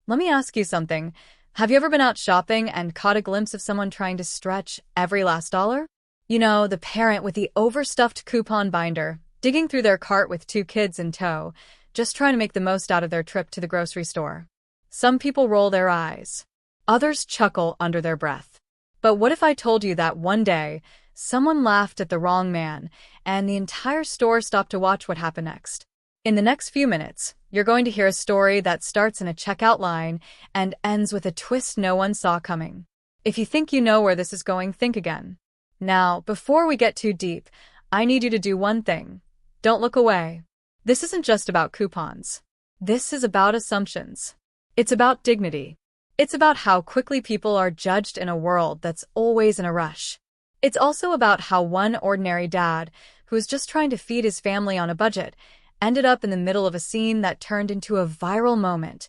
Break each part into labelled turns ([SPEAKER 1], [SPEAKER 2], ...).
[SPEAKER 1] Let me ask you something. Have you ever been out shopping and caught a glimpse of someone trying to stretch every last dollar? You know, the parent with the overstuffed coupon binder, digging through their cart with two kids in tow, just trying to make the most out of their trip to the grocery store. Some people roll their eyes. Others chuckle under their breath. But what if I told you that one day, someone laughed at the wrong man, and the entire store stopped to watch what happened next? In the next few minutes, you're going to hear a story that starts in a checkout line and ends with a twist no one saw coming. If you think you know where this is going, think again. Now, before we get too deep, I need you to do one thing. Don't look away. This isn't just about coupons. This is about assumptions. It's about dignity. It's about how quickly people are judged in a world that's always in a rush. It's also about how one ordinary dad, who was just trying to feed his family on a budget, ended up in the middle of a scene that turned into a viral moment,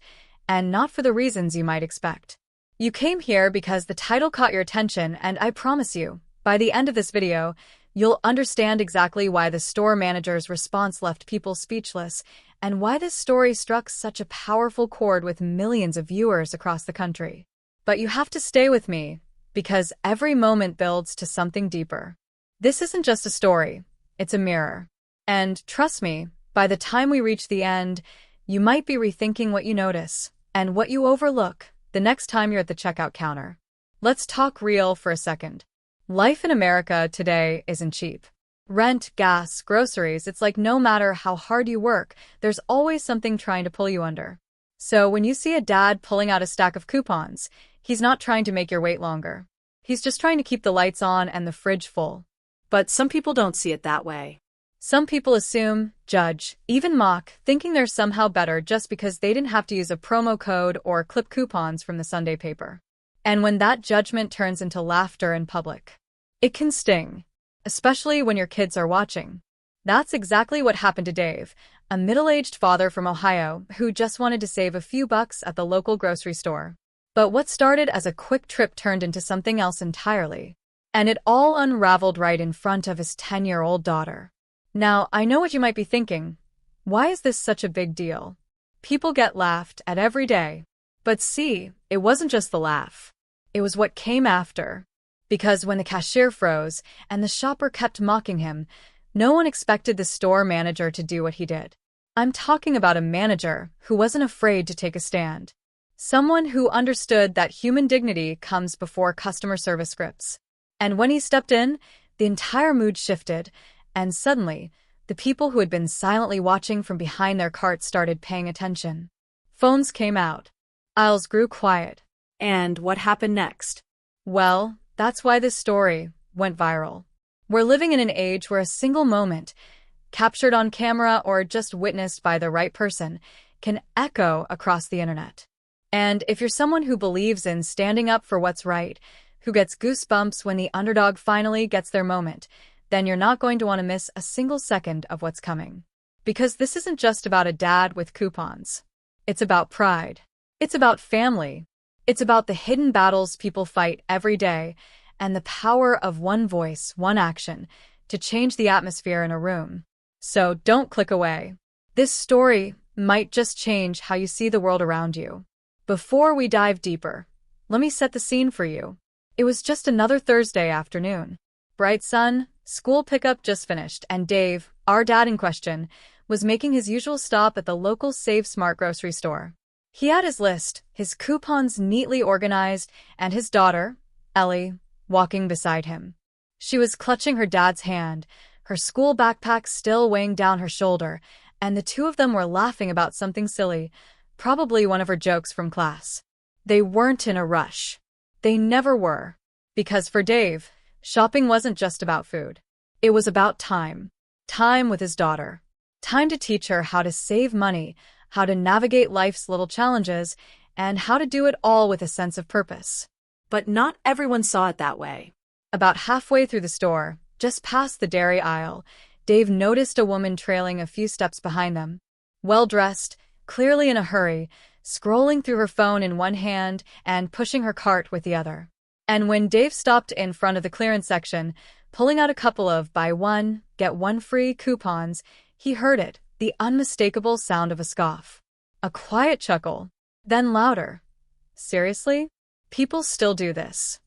[SPEAKER 1] and not for the reasons you might expect. You came here because the title caught your attention, and I promise you, by the end of this video, you'll understand exactly why the store manager's response left people speechless, and why this story struck such a powerful chord with millions of viewers across the country. But you have to stay with me, because every moment builds to something deeper. This isn't just a story, it's a mirror. And trust me, by the time we reach the end, you might be rethinking what you notice and what you overlook the next time you're at the checkout counter. Let's talk real for a second. Life in America today isn't cheap. Rent, gas, groceries, it's like no matter how hard you work, there's always something trying to pull you under. So when you see a dad pulling out a stack of coupons, he's not trying to make your wait longer. He's just trying to keep the lights on and the fridge full.
[SPEAKER 2] But some people don't see it that way.
[SPEAKER 1] Some people assume, judge, even mock, thinking they're somehow better just because they didn't have to use a promo code or clip coupons from the Sunday paper. And when that judgment turns into laughter in public, it can sting, especially when your kids are watching. That's exactly what happened to Dave, a middle-aged father from Ohio who just wanted to save a few bucks at the local grocery store. But what started as a quick trip turned into something else entirely. And it all unraveled right in front of his 10-year-old daughter. Now, I know what you might be thinking. Why is this such a big deal? People get laughed at every day. But see, it wasn't just the laugh. It was what came after. Because when the cashier froze and the shopper kept mocking him, no one expected the store manager to do what he did. I'm talking about a manager who wasn't afraid to take a stand. Someone who understood that human dignity comes before customer service scripts. And when he stepped in, the entire mood shifted, and suddenly, the people who had been silently watching from behind their carts started paying attention. Phones came out. Aisles grew quiet.
[SPEAKER 2] And what happened next?
[SPEAKER 1] Well, that's why this story went viral. We're living in an age where a single moment, captured on camera or just witnessed by the right person, can echo across the internet. And if you're someone who believes in standing up for what's right, who gets goosebumps when the underdog finally gets their moment, then you're not going to want to miss a single second of what's coming. Because this isn't just about a dad with coupons. It's about pride. It's about family. It's about the hidden battles people fight every day and the power of one voice, one action, to change the atmosphere in a room. So don't click away. This story might just change how you see the world around you. Before we dive deeper, let me set the scene for you. It was just another Thursday afternoon. Bright sun, school pickup just finished, and Dave, our dad in question, was making his usual stop at the local Save Smart grocery store. He had his list, his coupons neatly organized, and his daughter, Ellie, walking beside him. She was clutching her dad's hand, her school backpack still weighing down her shoulder, and the two of them were laughing about something silly, probably one of her jokes from class. They weren't in a rush. They never were. Because for Dave, shopping wasn't just about food. It was about time. Time with his daughter. Time to teach her how to save money, how to navigate life's little challenges, and how to do it all with a sense of purpose.
[SPEAKER 2] But not everyone saw it that way.
[SPEAKER 1] About halfway through the store, just past the dairy aisle, Dave noticed a woman trailing a few steps behind them. Well-dressed, clearly in a hurry, scrolling through her phone in one hand and pushing her cart with the other. And when Dave stopped in front of the clearance section, pulling out a couple of buy one, get one free coupons, he heard it, the unmistakable sound of a scoff. A quiet chuckle. Then louder. Seriously? People still do this.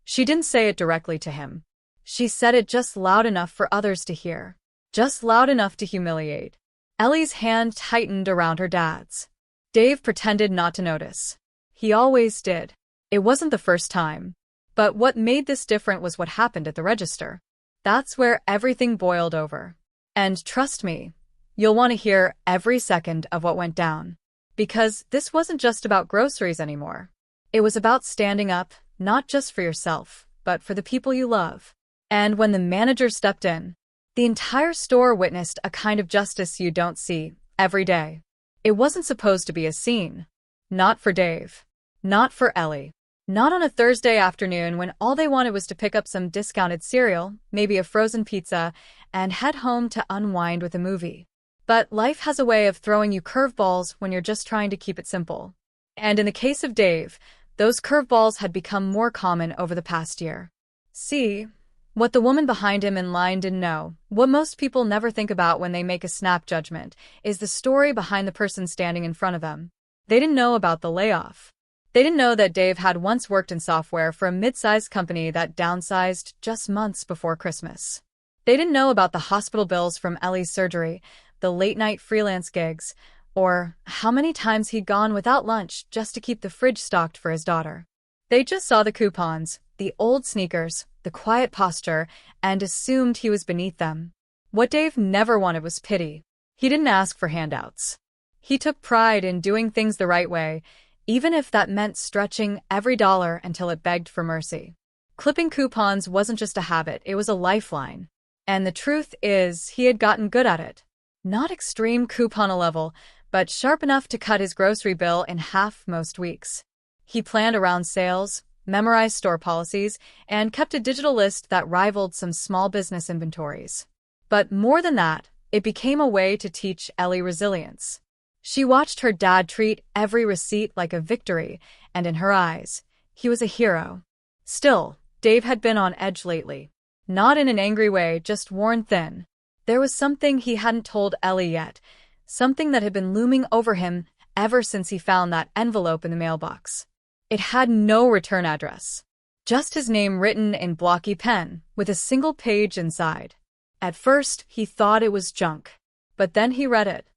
[SPEAKER 1] She didn't say it directly to him. She said it just loud enough for others to hear. Just loud enough to humiliate. Ellie's hand tightened around her dad's. Dave pretended not to notice. He always did. It wasn't the first time. But what made this different was what happened at the register. That's where everything boiled over. And trust me, you'll want to hear every second of what went down. Because this wasn't just about groceries anymore. It was about standing up, not just for yourself, but for the people you love. And when the manager stepped in, the entire store witnessed a kind of justice you don't see every day. It wasn't supposed to be a scene. Not for Dave. Not for Ellie. Not on a Thursday afternoon when all they wanted was to pick up some discounted cereal, maybe a frozen pizza, and head home to unwind with a movie. But life has a way of throwing you curveballs when you're just trying to keep it simple. And in the case of Dave, those curveballs had become more common over the past year. See, what the woman behind him in line didn't know, what most people never think about when they make a snap judgment, is the story behind the person standing in front of them. They didn't know about the layoff. They didn't know that Dave had once worked in software for a mid-sized company that downsized just months before Christmas. They didn't know about the hospital bills from Ellie's surgery, the late-night freelance gigs, or how many times he'd gone without lunch just to keep the fridge stocked for his daughter. They just saw the coupons, the old sneakers, the quiet posture, and assumed he was beneath them. What Dave never wanted was pity. He didn't ask for handouts. He took pride in doing things the right way, even if that meant stretching every dollar until it begged for mercy. Clipping coupons wasn't just a habit, it was a lifeline. And the truth is, he had gotten good at it. Not extreme coupon level, but sharp enough to cut his grocery bill in half most weeks. He planned around sales, memorized store policies, and kept a digital list that rivaled some small business inventories. But more than that, it became a way to teach Ellie resilience. She watched her dad treat every receipt like a victory, and in her eyes, he was a hero. Still, Dave had been on edge lately. Not in an angry way, just worn thin. There was something he hadn't told Ellie yet, something that had been looming over him ever since he found that envelope in the mailbox. It had no return address. Just his name written in blocky pen, with a single page inside. At first, he thought it was junk. But then he read it.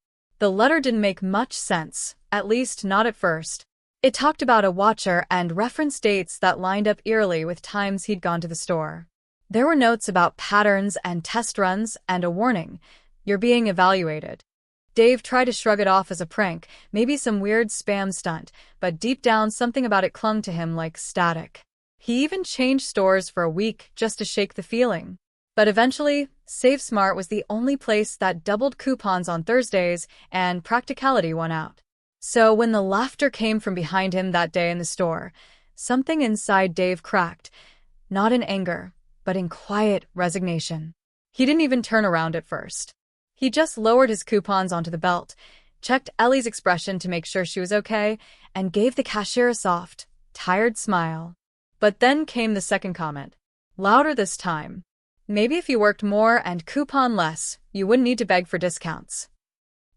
[SPEAKER 1] The letter didn't make much sense, at least not at first. It talked about a watcher and referenced dates that lined up eerily with times he'd gone to the store. There were notes about patterns and test runs and a warning. You're being evaluated. Dave tried to shrug it off as a prank, maybe some weird spam stunt, but deep down something about it clung to him like static. He even changed stores for a week just to shake the feeling. But eventually, Save Smart was the only place that doubled coupons on Thursdays, and practicality won out. So when the laughter came from behind him that day in the store, something inside Dave cracked, not in anger, but in quiet resignation. He didn't even turn around at first. He just lowered his coupons onto the belt, checked Ellie's expression to make sure she was okay, and gave the cashier a soft, tired smile. But then came the second comment. Louder this time. Maybe if you worked more and coupon less, you wouldn't need to beg for discounts.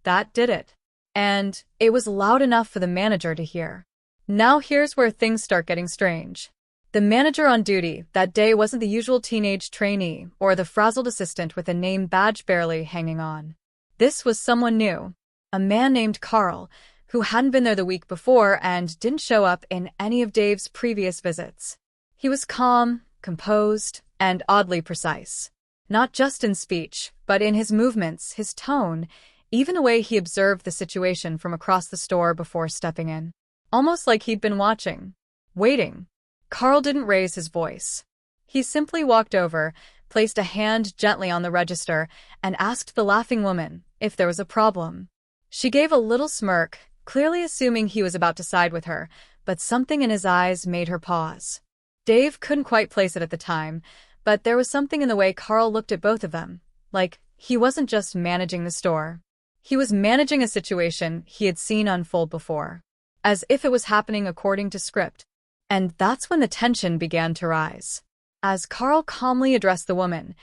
[SPEAKER 1] That did it. And it was loud enough for the manager to hear. Now here's where things start getting strange. The manager on duty that day wasn't the usual teenage trainee or the frazzled assistant with a name badge barely hanging on. This was someone new. A man named Carl, who hadn't been there the week before and didn't show up in any of Dave's previous visits. He was calm, composed, and oddly precise. Not just in speech, but in his movements, his tone, even the way he observed the situation from across the store before stepping in. Almost like he'd been watching. Waiting. Carl didn't raise his voice. He simply walked over, placed a hand gently on the register, and asked the laughing woman if there was a problem. She gave a little smirk, clearly assuming he was about to side with her, but something in his eyes made her pause. Dave couldn't quite place it at the time, but there was something in the way Carl looked at both of them, like he wasn't just managing the store. He was managing a situation he had seen unfold before, as if it was happening according to script. And that's when the tension began to rise. As Carl calmly addressed the woman,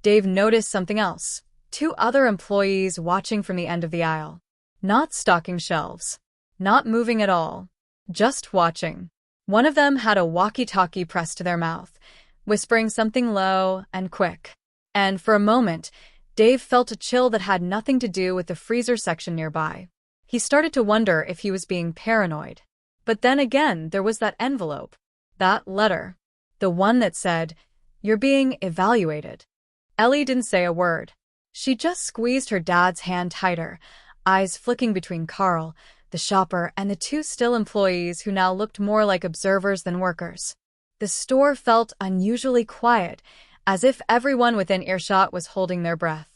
[SPEAKER 1] Dave noticed something else. 2 other employees watching from the end of the aisle. Not stocking shelves. not moving at all, just watching. One of them had a walkie-talkie pressed to their mouth, whispering something low and quick. And for a moment, Dave felt a chill that had nothing to do with the freezer section nearby. He started to wonder if he was being paranoid. But then again, there was that envelope, that letter, the one that said, "You're being evaluated." Ellie didn't say a word. She just squeezed her dad's hand tighter, eyes flicking between Carl, the shopper, and the two still employees who now looked more like observers than workers. The store felt unusually quiet, as if everyone within earshot was holding their breath.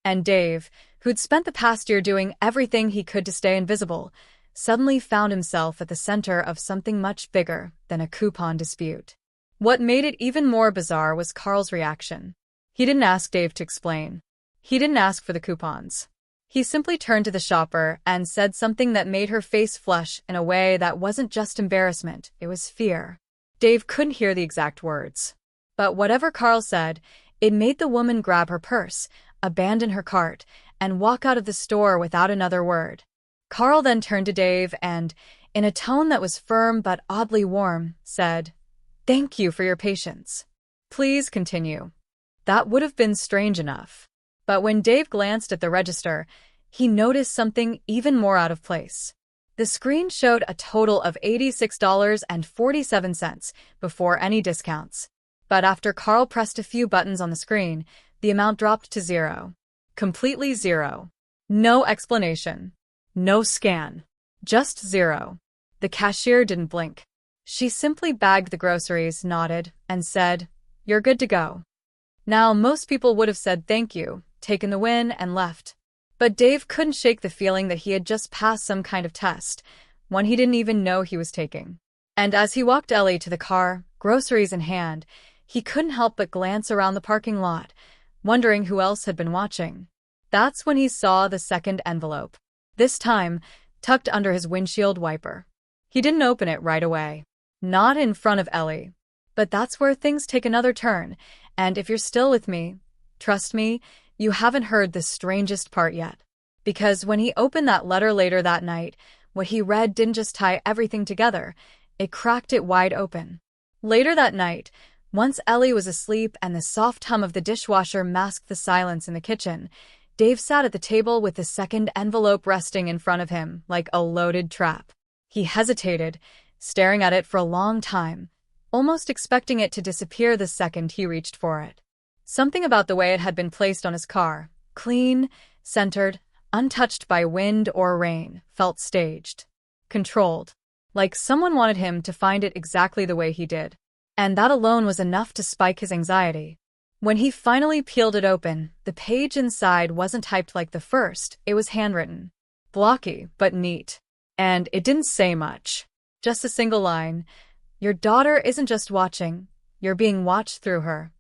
[SPEAKER 1] And Dave, who'd spent the past year doing everything he could to stay invisible, suddenly found himself at the center of something much bigger than a coupon dispute. What made it even more bizarre was Carl's reaction. He didn't ask Dave to explain. He didn't ask for the coupons. He simply turned to the shopper and said something that made her face flush in a way that wasn't just embarrassment, it was fear. Dave couldn't hear the exact words. But whatever Carl said, it made the woman grab her purse, abandon her cart, and walk out of the store without another word. Carl then turned to Dave and, in a tone that was firm but oddly warm, said, "Thank you for your patience. Please continue." That would have been strange enough. But when Dave glanced at the register, he noticed something even more out of place. The screen showed a total of $86.47 before any discounts. But after Carl pressed a few buttons on the screen, the amount dropped to zero. Completely zero. No explanation. No scan. Just zero. The cashier didn't blink. She simply bagged the groceries, nodded, and said, "You're good to go." Now, most people would have said thank you, taken the win, and left. But Dave couldn't shake the feeling that he had just passed some kind of test, one he didn't even know he was taking. And as he walked Ellie to the car, groceries in hand, he couldn't help but glance around the parking lot, wondering who else had been watching. That's when he saw the second envelope, this time tucked under his windshield wiper. He didn't open it right away. Not in front of Ellie. But that's where things take another turn, and if you're still with me, trust me, you haven't heard the strangest part yet. Because when he opened that letter later that night, what he read didn't just tie everything together, it cracked it wide open. Later that night, once Ellie was asleep and the soft hum of the dishwasher masked the silence in the kitchen, Dave sat at the table with the second envelope resting in front of him like a loaded trap. He hesitated, staring at it for a long time, almost expecting it to disappear the second he reached for it. Something about the way it had been placed on his car, clean, centered, untouched by wind or rain, felt staged, controlled, like someone wanted him to find it exactly the way he did. And that alone was enough to spike his anxiety. When he finally peeled it open, the page inside wasn't typed like the first, it was handwritten. Blocky, but neat. And it didn't say much. Just a single line. "Your daughter isn't just watching, you're being watched through her."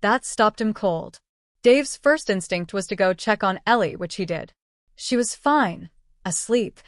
[SPEAKER 1] That stopped him cold. Dave's first instinct was to go check on Ellie, which he did. She was fine, asleep,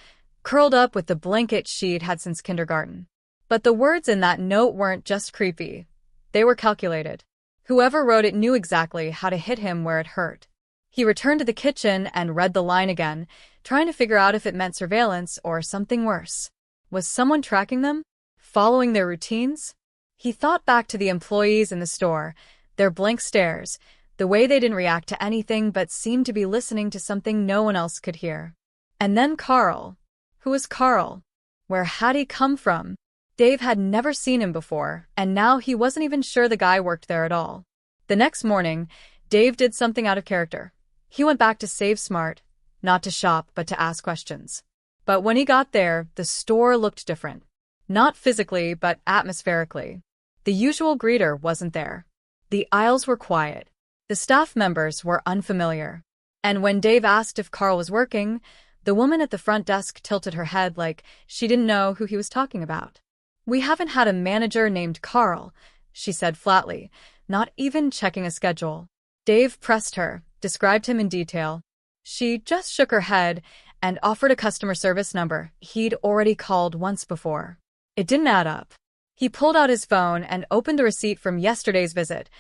[SPEAKER 1] curled up with the blanket she'd had since kindergarten. But the words in that note weren't just creepy. They were calculated. Whoever wrote it knew exactly how to hit him where it hurt. He returned to the kitchen and read the line again, trying to figure out if it meant surveillance or something worse. Was someone tracking them? Following their routines? He thought back to the employees in the store, their blank stares, the way they didn't react to anything but seemed to be listening to something no one else could hear. And then Carl. Who was Carl? Where had he come from? Dave had never seen him before, and now he wasn't even sure the guy worked there at all. The next morning, Dave did something out of character. He went back to Save Smart, not to shop but to ask questions. But when he got there, the store looked different. Not physically, but atmospherically. The usual greeter wasn't there. The aisles were quiet. The staff members were unfamiliar. And when Dave asked if Carl was working, the woman at the front desk tilted her head like she didn't know who he was talking about. "We haven't had a manager named Carl," she said flatly, not even checking a schedule. Dave pressed her, described him in detail. She just shook her head and offered a customer service number he'd already called once before. It didn't add up. He pulled out his phone and opened the receipt from yesterday's visit,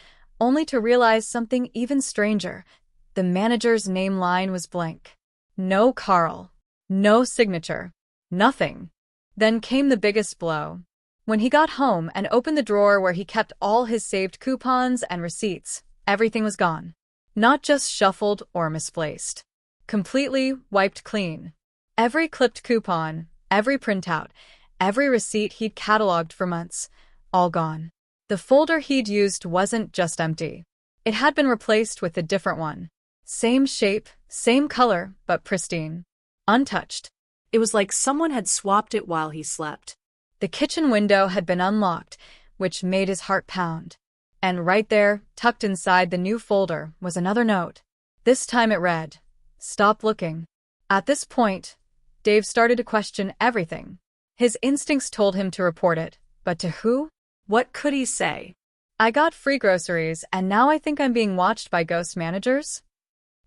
[SPEAKER 1] only to realize something even stranger. The manager's name line was blank. No Carl. No signature. Nothing. Then came the biggest blow. When he got home and opened the drawer where he kept all his saved coupons and receipts, everything was gone. Not just shuffled or misplaced. Completely wiped clean. Every clipped coupon, every printout, every receipt he'd cataloged for months, all gone. The folder he'd used wasn't just empty. It had been replaced with a different one. Same shape, same color, but pristine. Untouched.
[SPEAKER 2] It was like someone had swapped it while he slept.
[SPEAKER 1] The kitchen window had been unlocked, which made his heart pound. And right there, tucked inside the new folder, was another note. This time it read, "Stop looking." At this point, Dave started to question everything. His instincts told him to report it, but to who?
[SPEAKER 2] What could he say?
[SPEAKER 1] "I got free groceries, and now I think I'm being watched by ghost managers?"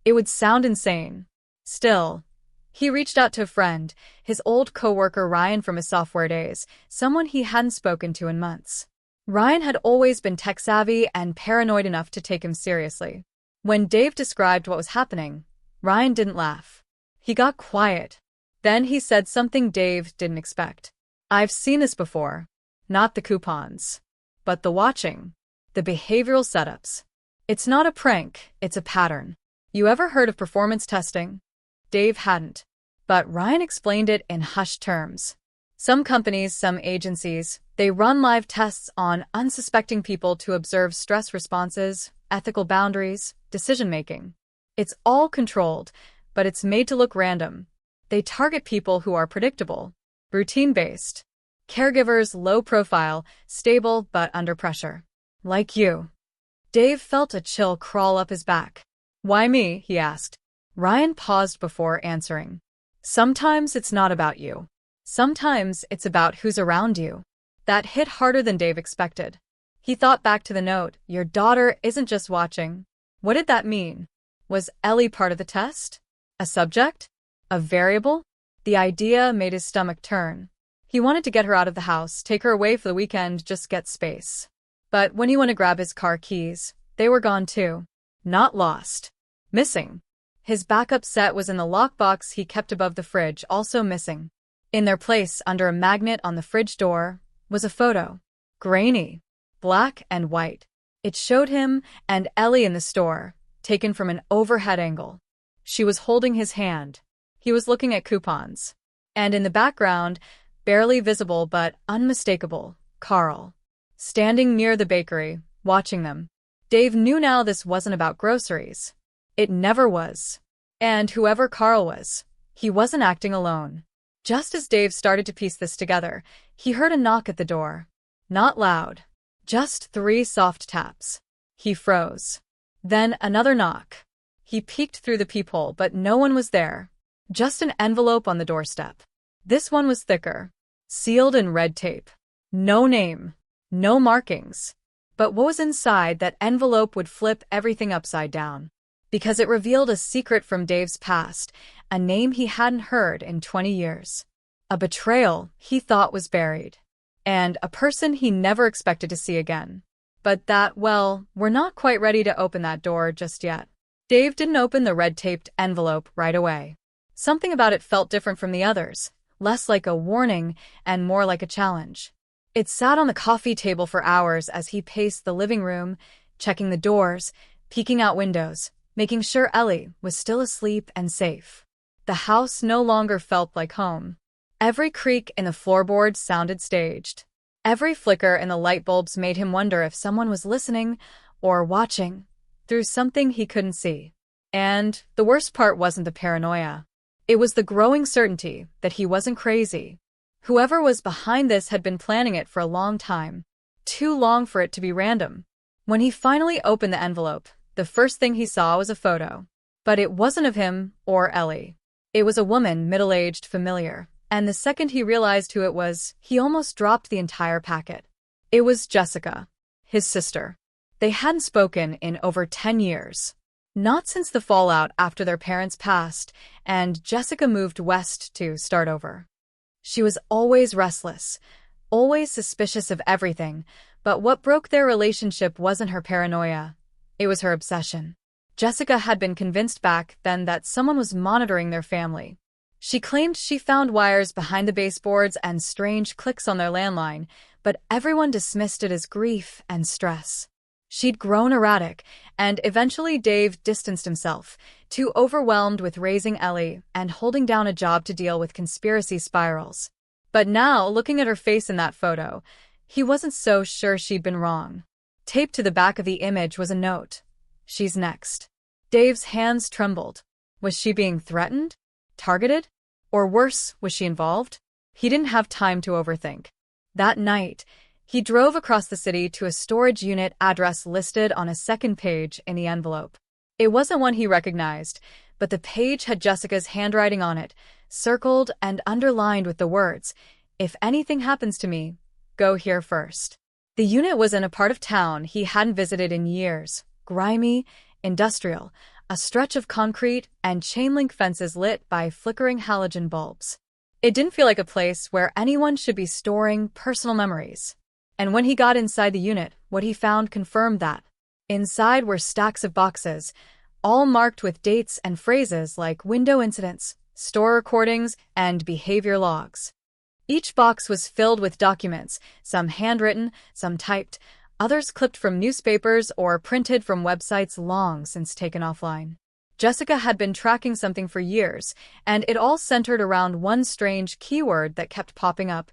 [SPEAKER 1] It would sound insane. Still, he reached out to a friend, his old coworker Ryan from his software days, someone he hadn't spoken to in months. Ryan had always been tech-savvy and paranoid enough to take him seriously. When Dave described what was happening, Ryan didn't laugh. He got quiet. Then he said something Dave didn't expect. "I've seen this before. Not the coupons. But the watching. The behavioral setups. It's not a prank, it's a pattern. You ever heard of performance testing?" Dave hadn't. But Ryan explained it in hushed terms. Some companies, some agencies, they run live tests on unsuspecting people to observe stress responses, ethical boundaries, decision-making. It's all controlled, but it's made to look random. They target people who are predictable, routine-based. Caregivers low profile, stable but under pressure. Like you. Dave felt a chill crawl up his back. "Why me?" he asked. Ryan paused before answering. "Sometimes it's not about you. Sometimes it's about who's around you." That hit harder than Dave expected. He thought back to the note, "Your daughter isn't just watching." What did that mean? Was Ellie part of the test? A subject? A variable? The idea made his stomach turn. He wanted to get her out of the house, take her away for the weekend, just get space. But when he went to grab his car keys, they were gone too. Not lost. Missing. His backup set was in the lockbox he kept above the fridge, also missing. In their place, under a magnet on the fridge door, was a photo. Grainy. Black and white. It showed him and Ellie in the store, taken from an overhead angle. She was holding his hand. He was looking at coupons. And in the background, barely visible but unmistakable, Carl. Standing near the bakery, watching them. Dave knew now this wasn't about groceries. It never was. And whoever Carl was, he wasn't acting alone. Just as Dave started to piece this together, he heard a knock at the door. Not loud. Just 3 soft taps. He froze. Then another knock. He peeked through the peephole, but no one was there. Just an envelope on the doorstep. This one was thicker. Sealed in red tape. No name. No markings. But what was inside that envelope would flip everything upside down. Because it revealed a secret from Dave's past, a name he hadn't heard in 20 years. A betrayal he thought was buried. And a person he never expected to see again. But that, well, we're not quite ready to open that door just yet. Dave didn't open the red-taped envelope right away. Something about it felt different from the others, less like a warning and more like a challenge. It sat on the coffee table for hours as he paced the living room, checking the doors, peeking out windows, making sure Ellie was still asleep and safe. The house no longer felt like home. Every creak in the floorboards sounded staged. Every flicker in the light bulbs made him wonder if someone was listening or watching through something he couldn't see. And the worst part wasn't the paranoia. It was the growing certainty that he wasn't crazy. Whoever was behind this had been planning it for a long time. Too long for it to be random. When he finally opened the envelope, the first thing he saw was a photo. But it wasn't of him or Ellie. It was a woman, middle-aged, familiar. And the second he realized who it was, he almost dropped the entire packet. It was Jessica, his sister. They hadn't spoken in over 10 years. Not since the fallout after their parents passed, and Jessica moved west to start over. She was always restless, always suspicious of everything, but what broke their relationship wasn't her paranoia. It was her obsession. Jessica had been convinced back then that someone was monitoring their family. She claimed she found wires behind the baseboards and strange clicks on their landline, but everyone dismissed it as grief and stress. She'd grown erratic, and eventually Dave distanced himself, too overwhelmed with raising Ellie and holding down a job to deal with conspiracy spirals. But now, looking at her face in that photo, he wasn't so sure she'd been wrong. Taped to the back of the image was a note. "She's next." Dave's hands trembled. Was she being threatened? Targeted? Or worse, was she involved? He didn't have time to overthink. That night, he drove across the city to a storage unit address listed on a second page in the envelope. It wasn't one he recognized, but the page had Jessica's handwriting on it, circled and underlined with the words, "If anything happens to me, go here first." The unit was in a part of town he hadn't visited in years, grimy, industrial, a stretch of concrete and chain-link fences lit by flickering halogen bulbs. It didn't feel like a place where anyone should be storing personal memories. And when he got inside the unit, what he found confirmed that. Inside were stacks of boxes, all marked with dates and phrases like window incidents, store recordings, and behavior logs. Each box was filled with documents, some handwritten, some typed, others clipped from newspapers or printed from websites long since taken offline. Jessica had been tracking something for years, and it all centered around one strange keyword that kept popping up: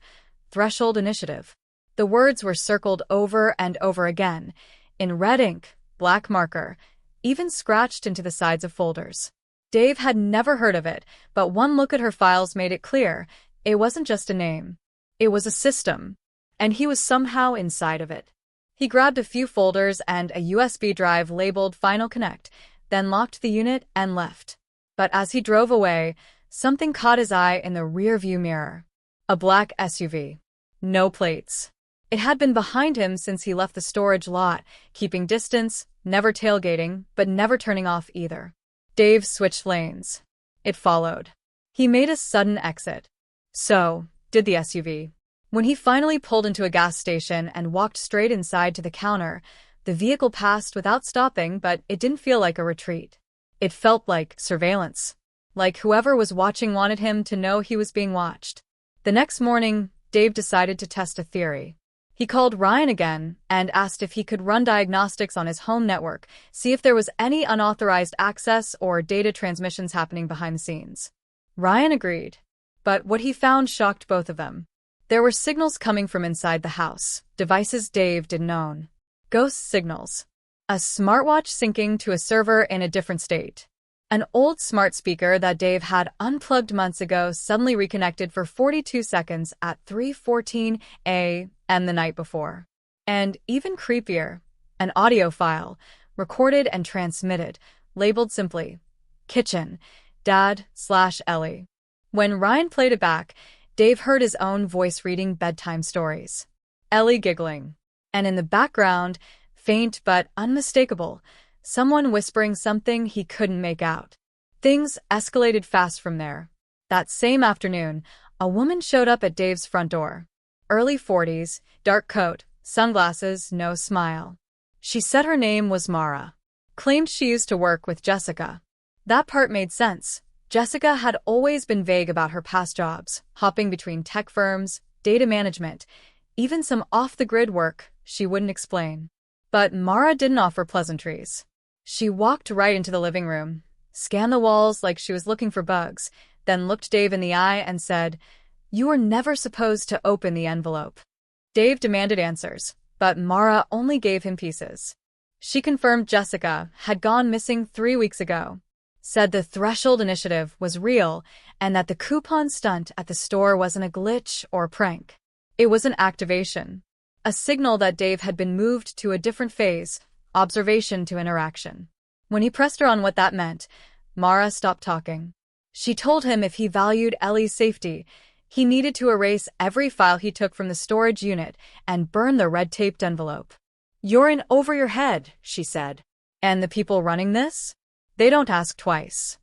[SPEAKER 1] Threshold Initiative. The words were circled over and over again, in red ink, black marker, even scratched into the sides of folders. Dave had never heard of it, but one look at her files made it clear it wasn't just a name. It was a system, and he was somehow inside of it. He grabbed a few folders and a USB drive labeled Final Connect, then locked the unit and left. But as he drove away, something caught his eye in the rearview mirror. A black SUV. No plates. It had been behind him since he left the storage lot, keeping distance, never tailgating, but never turning off either. Dave switched lanes. It followed. He made a sudden exit. So did the SUV. When he finally pulled into a gas station and walked straight inside to the counter, the vehicle passed without stopping, but it didn't feel like a retreat. It felt like surveillance. Like whoever was watching wanted him to know he was being watched. The next morning, Dave decided to test a theory. He called Ryan again and asked if he could run diagnostics on his home network, see if there was any unauthorized access or data transmissions happening behind the scenes. Ryan agreed, but what he found shocked both of them. There were signals coming from inside the house, devices Dave didn't own. Ghost signals. A smartwatch syncing to a server in a different state. An old smart speaker that Dave had unplugged months ago suddenly reconnected for 42 seconds at 3:14 a.m. the night before. And even creepier, an audio file, recorded and transmitted, labeled simply, "Kitchen, Dad/Ellie." When Ryan played it back, Dave heard his own voice reading bedtime stories. Ellie giggling. And in the background, faint but unmistakable, someone whispering something he couldn't make out. Things escalated fast from there. That same afternoon, a woman showed up at Dave's front door. Early 40s, dark coat, sunglasses, no smile. She said her name was Mara. Claimed she used to work with Jessica. That part made sense. Jessica had always been vague about her past jobs, hopping between tech firms, data management, even some off-the-grid work she wouldn't explain. But Mara didn't offer pleasantries. She walked right into the living room, scanned the walls like she was looking for bugs, then looked Dave in the eye and said, "You were never supposed to open the envelope." Dave demanded answers, but Mara only gave him pieces. She confirmed Jessica had gone missing 3 weeks ago, said the Threshold Initiative was real, and that the coupon stunt at the store wasn't a glitch or prank. It was an activation. A signal that Dave had been moved to a different phase, observation to interaction. When he pressed her on what that meant, Mara stopped talking. She told him if he valued Ellie's safety, he needed to erase every file he took from the storage unit and burn the red-taped envelope. "You're in over your head," she said. "And the people running this? They don't ask twice."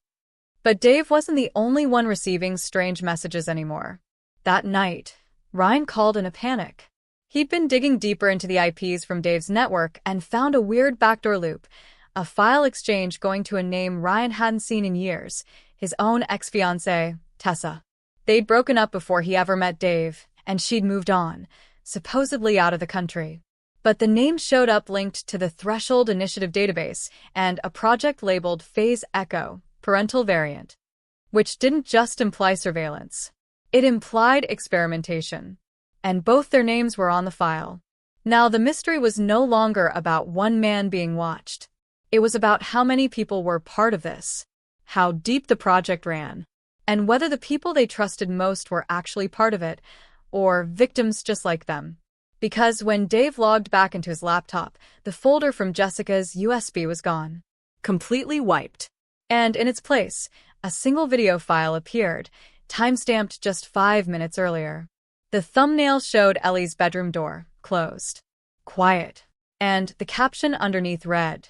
[SPEAKER 1] But Dave wasn't the only one receiving strange messages anymore. That night, Ryan called in a panic. He'd been digging deeper into the IPs from Dave's network and found a weird backdoor loop, a file exchange going to a name Ryan hadn't seen in years, his own ex-fiancée, Tessa. They'd broken up before he ever met Dave, and she'd moved on, supposedly out of the country. But the name showed up linked to the Threshold Initiative database and a project labeled Phase Echo, Parental Variant, which didn't just imply surveillance. It implied experimentation. And both their names were on the file. Now, the mystery was no longer about one man being watched. It was about how many people were part of this, how deep the project ran, and whether the people they trusted most were actually part of it, or victims just like them. Because when Dave logged back into his laptop, the folder from Jessica's USB was gone.
[SPEAKER 2] Completely wiped.
[SPEAKER 1] And in its place, a single video file appeared, timestamped just 5 minutes earlier. The thumbnail showed Ellie's bedroom door, closed. Quiet. And the caption underneath read,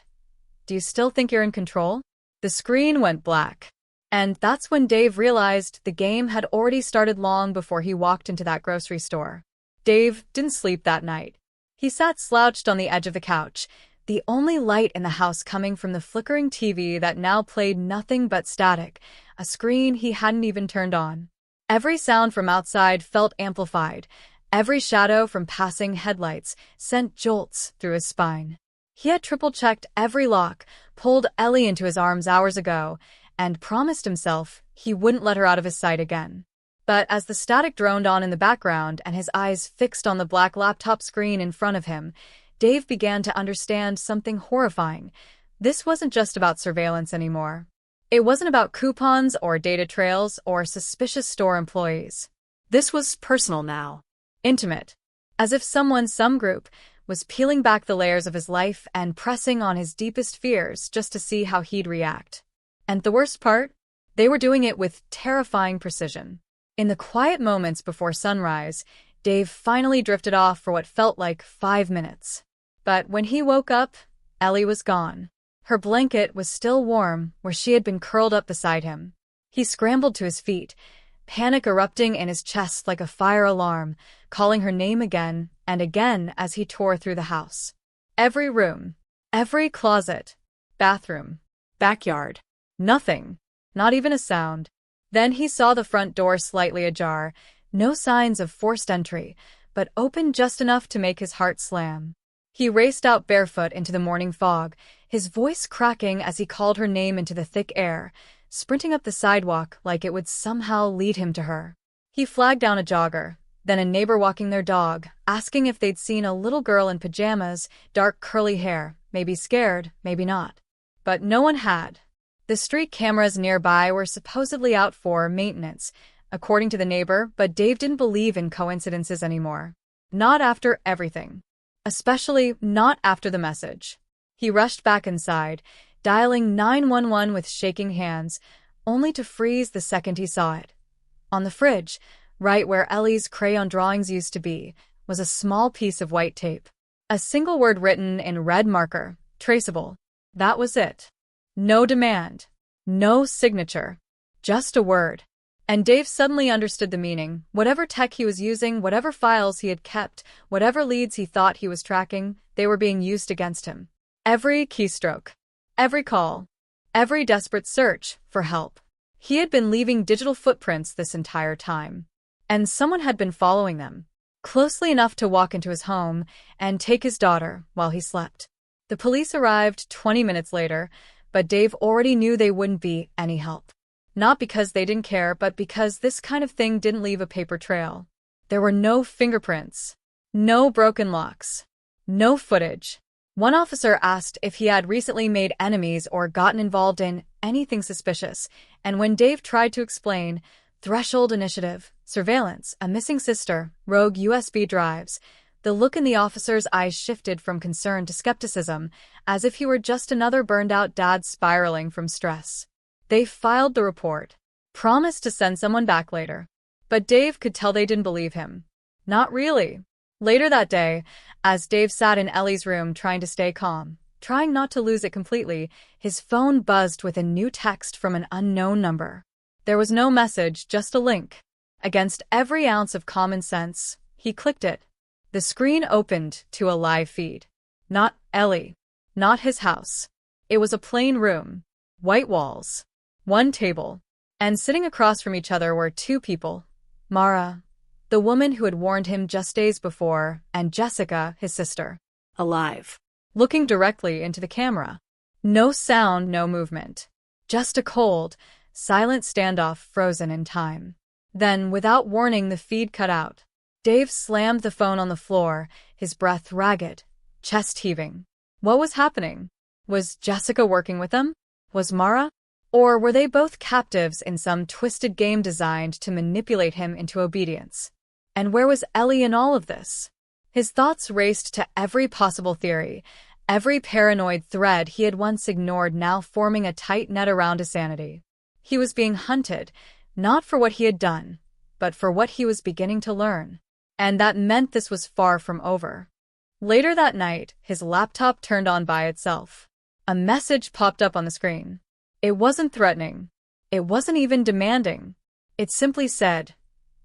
[SPEAKER 1] "Do you still think you're in control?" The screen went black. And that's when Dave realized the game had already started long before he walked into that grocery store. Dave didn't sleep that night. He sat slouched on the edge of the couch, the only light in the house coming from the flickering TV that now played nothing but static, a screen he hadn't even turned on. Every sound from outside felt amplified. Every shadow from passing headlights sent jolts through his spine. He had triple-checked every lock, pulled Ellie into his arms hours ago, and promised himself he wouldn't let her out of his sight again. But as the static droned on in the background and his eyes fixed on the black laptop screen in front of him, Dave began to understand something horrifying. This wasn't just about surveillance anymore. It wasn't about coupons or data trails or suspicious store employees.
[SPEAKER 2] This was personal now.
[SPEAKER 1] Intimate. As if some group, was peeling back the layers of his life and pressing on his deepest fears just to see how he'd react. And the worst part? They were doing it with terrifying precision. In the quiet moments before sunrise, Dave finally drifted off for what felt like 5 minutes. But when he woke up, Ellie was gone. Her blanket was still warm where she had been curled up beside him. He scrambled to his feet, panic erupting in his chest like a fire alarm, calling her name again and again as he tore through the house. Every room, every closet, bathroom,
[SPEAKER 2] Backyard.
[SPEAKER 1] nothing, not even a sound. Then he saw the front door slightly ajar, no signs of forced entry, but open just enough to make his heart slam. He raced out barefoot into the morning fog, his voice cracking as he called her name into the thick air, sprinting up the sidewalk like it would somehow lead him to her. He flagged down a jogger, then a neighbor walking their dog, asking if they'd seen a little girl in pajamas, dark curly hair, maybe scared, maybe not. But no one had. The street cameras nearby were supposedly out for maintenance, according to the neighbor, but Dave didn't believe in coincidences anymore. Not after everything. Especially not after the message. He rushed back inside, dialing 911 with shaking hands, only to freeze the second he saw it. On the fridge, right where Ellie's crayon drawings used to be, was a small piece of white tape. A single word written in red marker, traceable. That was it. No demand. No signature. Just a word. And Dave suddenly understood the meaning. Whatever tech he was using, whatever files he had kept, whatever leads he thought he was tracking, they were being used against him. Every keystroke. Every call. Every desperate search for help. He had been leaving digital footprints this entire time. And someone had been following them, closely enough to walk into his home and take his daughter while he slept. The police arrived 20 minutes later, but Dave already knew they wouldn't be any help. Not because they didn't care, but because this kind of thing didn't leave a paper trail. There were no fingerprints, no broken locks, no footage. One officer asked if he had recently made enemies or gotten involved in anything suspicious, and when Dave tried to explain Threshold Initiative, surveillance, a missing sister, rogue USB drives, the look in the officer's eyes shifted from concern to skepticism, as if he were just another burned-out dad spiraling from stress. They filed the report, promised to send someone back later. But Dave could tell they didn't believe him. Not really. Later that day, as Dave sat in Ellie's room trying to stay calm, trying not to lose it completely, his phone buzzed with a new text from an unknown number. There was no message, just a link. Against every ounce of common sense, he clicked it. The screen opened to a live feed. Not Ellie. Not his house. It was a plain room. White walls. One table. And sitting across from each other were two people. Mara, the woman who had warned him just days before, and Jessica, his sister.
[SPEAKER 2] Alive.
[SPEAKER 1] Looking directly into the camera. No sound, no movement. Just a cold, silent standoff frozen in time. Then, without warning, the feed cut out. Dave slammed the phone on the floor, his breath ragged, chest heaving. What was happening? Was Jessica working with them? Was Mara? Or were they both captives in some twisted game designed to manipulate him into obedience? And where was Ellie in all of this? His thoughts raced to every possible theory, every paranoid thread he had once ignored now forming a tight net around his sanity. He was being hunted, not for what he had done, but for what he was beginning to learn. And that meant this was far from over. Later that night, his laptop turned on by itself. A message popped up on the screen. It wasn't threatening. It wasn't even demanding. It simply said,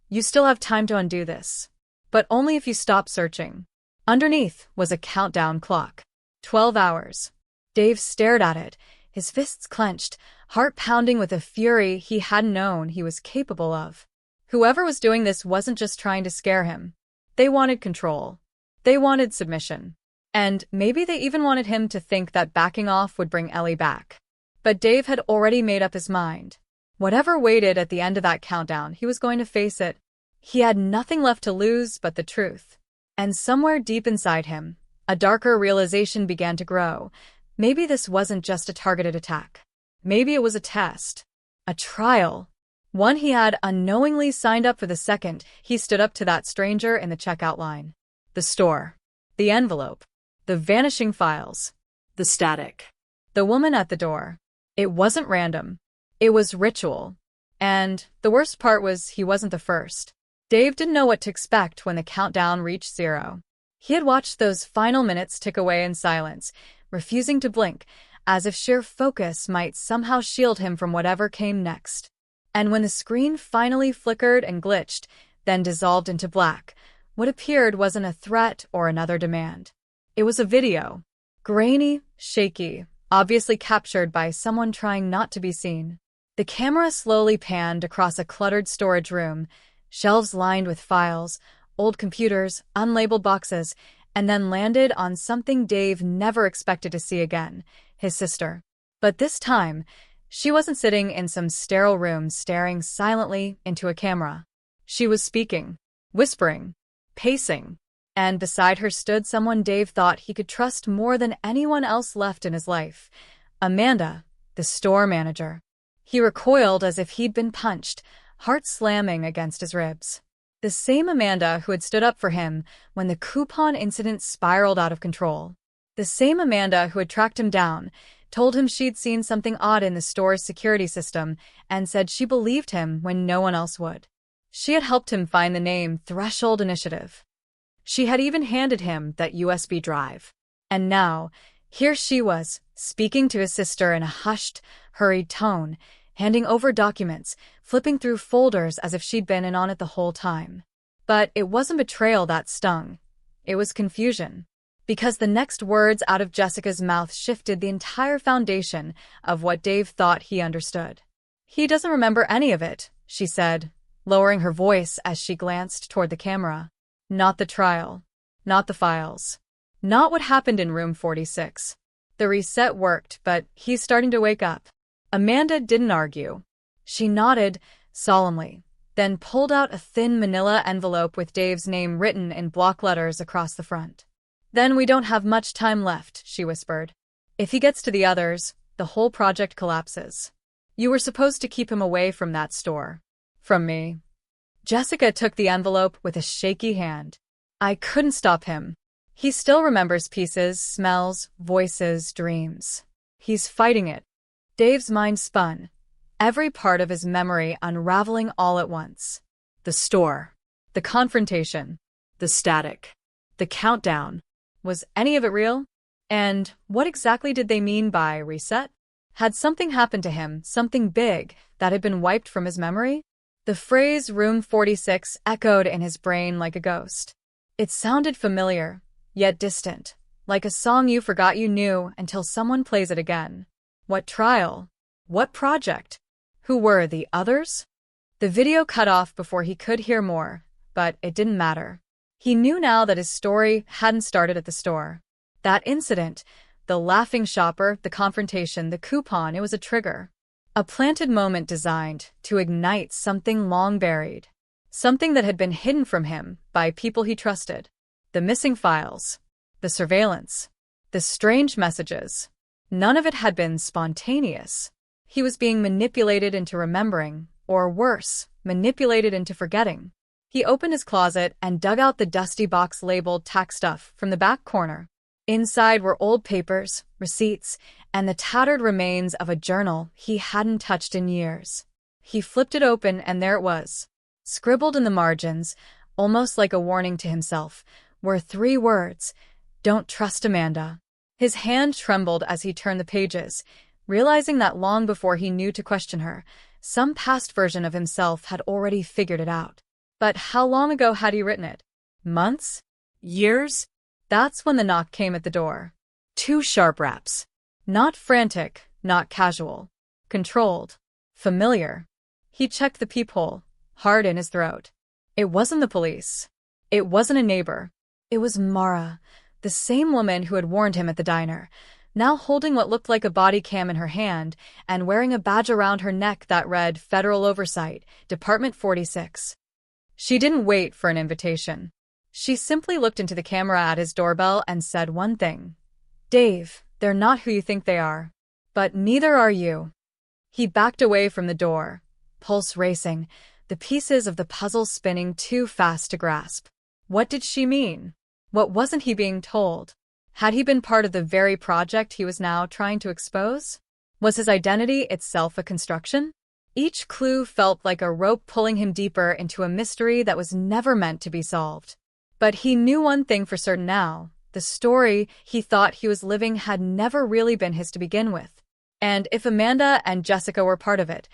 [SPEAKER 1] "You still have time to undo this, but only if you stop searching." Underneath was a countdown clock. 12 hours. Dave stared at it, his fists clenched, heart pounding with a fury he hadn't known he was capable of. Whoever was doing this wasn't just trying to scare him. They wanted control. They wanted submission. And maybe they even wanted him to think that backing off would bring Ellie back. But Dave had already made up his mind. Whatever waited at the end of that countdown, he was going to face it. He had nothing left to lose but the truth. And somewhere deep inside him, a darker realization began to grow. Maybe this wasn't just a targeted attack. Maybe it was a test. A trial. One he had unknowingly signed up for the second he stood up to that stranger in the checkout line. The store. The envelope. The vanishing files.
[SPEAKER 2] The static.
[SPEAKER 1] The woman at the door. It wasn't random. It was ritual. And the worst part was he wasn't the first. Dave didn't know what to expect when the countdown reached 0. He had watched those final minutes tick away in silence, refusing to blink, as if sheer focus might somehow shield him from whatever came next. And when the screen finally flickered and glitched, then dissolved into black, what appeared wasn't a threat or another demand. It was a video. Grainy, shaky, obviously captured by someone trying not to be seen. The camera slowly panned across a cluttered storage room, shelves lined with files, old computers, unlabeled boxes, and then landed on something Dave never expected to see again, his sister. But this time, she wasn't sitting in some sterile room staring silently into a camera. She was speaking, whispering, pacing, and beside her stood someone Dave thought he could trust more than anyone else left in his life. Amanda, the store manager. He recoiled as if he'd been punched, heart slamming against his ribs. The same Amanda who had stood up for him when the coupon incident spiraled out of control. The same Amanda who had tracked him down, told him she'd seen something odd in the store's security system, and said she believed him when no one else would. She had helped him find the name Threshold Initiative. She had even handed him that USB drive. And now, here she was, speaking to his sister in a hushed, hurried tone, handing over documents, flipping through folders as if she'd been in on it the whole time. But it wasn't betrayal that stung. It was confusion. Because the next words out of Jessica's mouth shifted the entire foundation of what Dave thought he understood. "He doesn't remember any of it," she said, lowering her voice as she glanced toward the camera. "Not the trial. Not the files. Not what happened in room 46. The reset worked, but he's starting to wake up." Amanda didn't argue. She nodded solemnly, then pulled out a thin manila envelope with Dave's name written in block letters across the front. "Then we don't have much time left," she whispered. "If he gets to the others, the whole project collapses. You were supposed to keep him away from that store. From me." Jessica took the envelope with a shaky hand. "I couldn't stop him. He still remembers pieces, smells, voices, dreams. He's fighting it." Dave's mind spun, every part of his memory unraveling all at once. The store. The confrontation.
[SPEAKER 2] The static.
[SPEAKER 1] The countdown. Was any of it real? And what exactly did they mean by reset? Had something happened to him, something big, that had been wiped from his memory? The phrase Room 46 echoed in his brain like a ghost. It sounded familiar, yet distant, like a song you forgot you knew until someone plays it again. What trial? What project? Who were the others? The video cut off before he could hear more, but it didn't matter. He knew now that his story hadn't started at the store. That incident, the laughing shopper, the confrontation, the coupon, it was a trigger. A planted moment designed to ignite something long buried. Something that had been hidden from him by people he trusted. The missing files. The surveillance. The strange messages. None of it had been spontaneous. He was being manipulated into remembering, or worse, manipulated into forgetting. He opened his closet and dug out the dusty box labeled tax stuff from the back corner. Inside were old papers, receipts, and the tattered remains of a journal he hadn't touched in years. He flipped it open and there it was. Scribbled in the margins, almost like a warning to himself, were 3 words: "Don't trust Amanda." His hand trembled as he turned the pages, realizing that long before he knew to question her, some past version of himself had already figured it out. But how long ago had he written it? Months? Years? That's when the knock came at the door. 2 sharp raps. Not frantic, not casual. Controlled. Familiar. He checked the peephole, hard in his throat. It wasn't the police. It wasn't a neighbor. It was Mara, the same woman who had warned him at the diner, now holding what looked like a body cam in her hand and wearing a badge around her neck that read Federal Oversight, Department 46. She didn't wait for an invitation. She simply looked into the camera at his doorbell and said one thing. "Dave, they're not who you think they are. But neither are you." He backed away from the door, pulse racing, the pieces of the puzzle spinning too fast to grasp. What did she mean? What wasn't he being told? Had he been part of the very project he was now trying to expose? Was his identity itself a construction? Each clue felt like a rope pulling him deeper into a mystery that was never meant to be solved. But he knew one thing for certain now. The story he thought he was living had never really been his to begin with. And if Amanda and Jessica were part of it,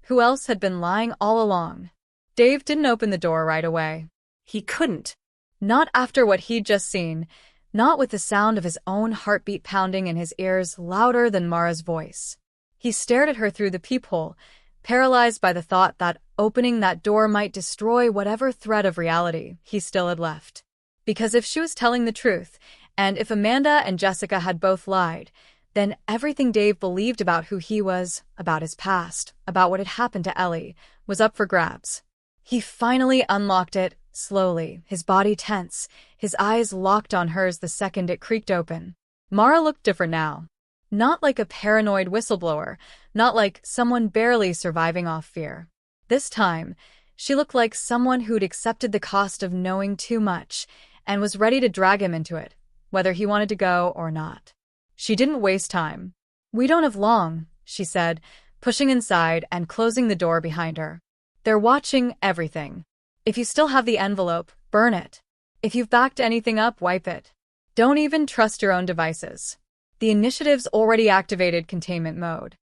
[SPEAKER 1] who else had been lying all along? Dave didn't open the door right away.
[SPEAKER 2] He couldn't.
[SPEAKER 1] Not after what he'd just seen, not with the sound of his own heartbeat pounding in his ears louder than Mara's voice. He stared at her through the peephole, paralyzed by the thought that opening that door might destroy whatever thread of reality he still had left. Because if she was telling the truth, and if Amanda and Jessica had both lied, then everything Dave believed about who he was, about his past, about what had happened to Ellie, was up for grabs. He finally unlocked it, slowly, his body tense, his eyes locked on hers the second it creaked open. Mara looked different now. Not like a paranoid whistleblower, not like someone barely surviving off fear. This time, she looked like someone who'd accepted the cost of knowing too much and was ready to drag him into it, whether he wanted to go or not. She didn't waste time. "We don't have long," she said, pushing inside and closing the door behind her. "They're watching everything. If you still have the envelope, burn it. If you've backed anything up, wipe it. Don't even trust your own devices." The initiative's already activated containment mode.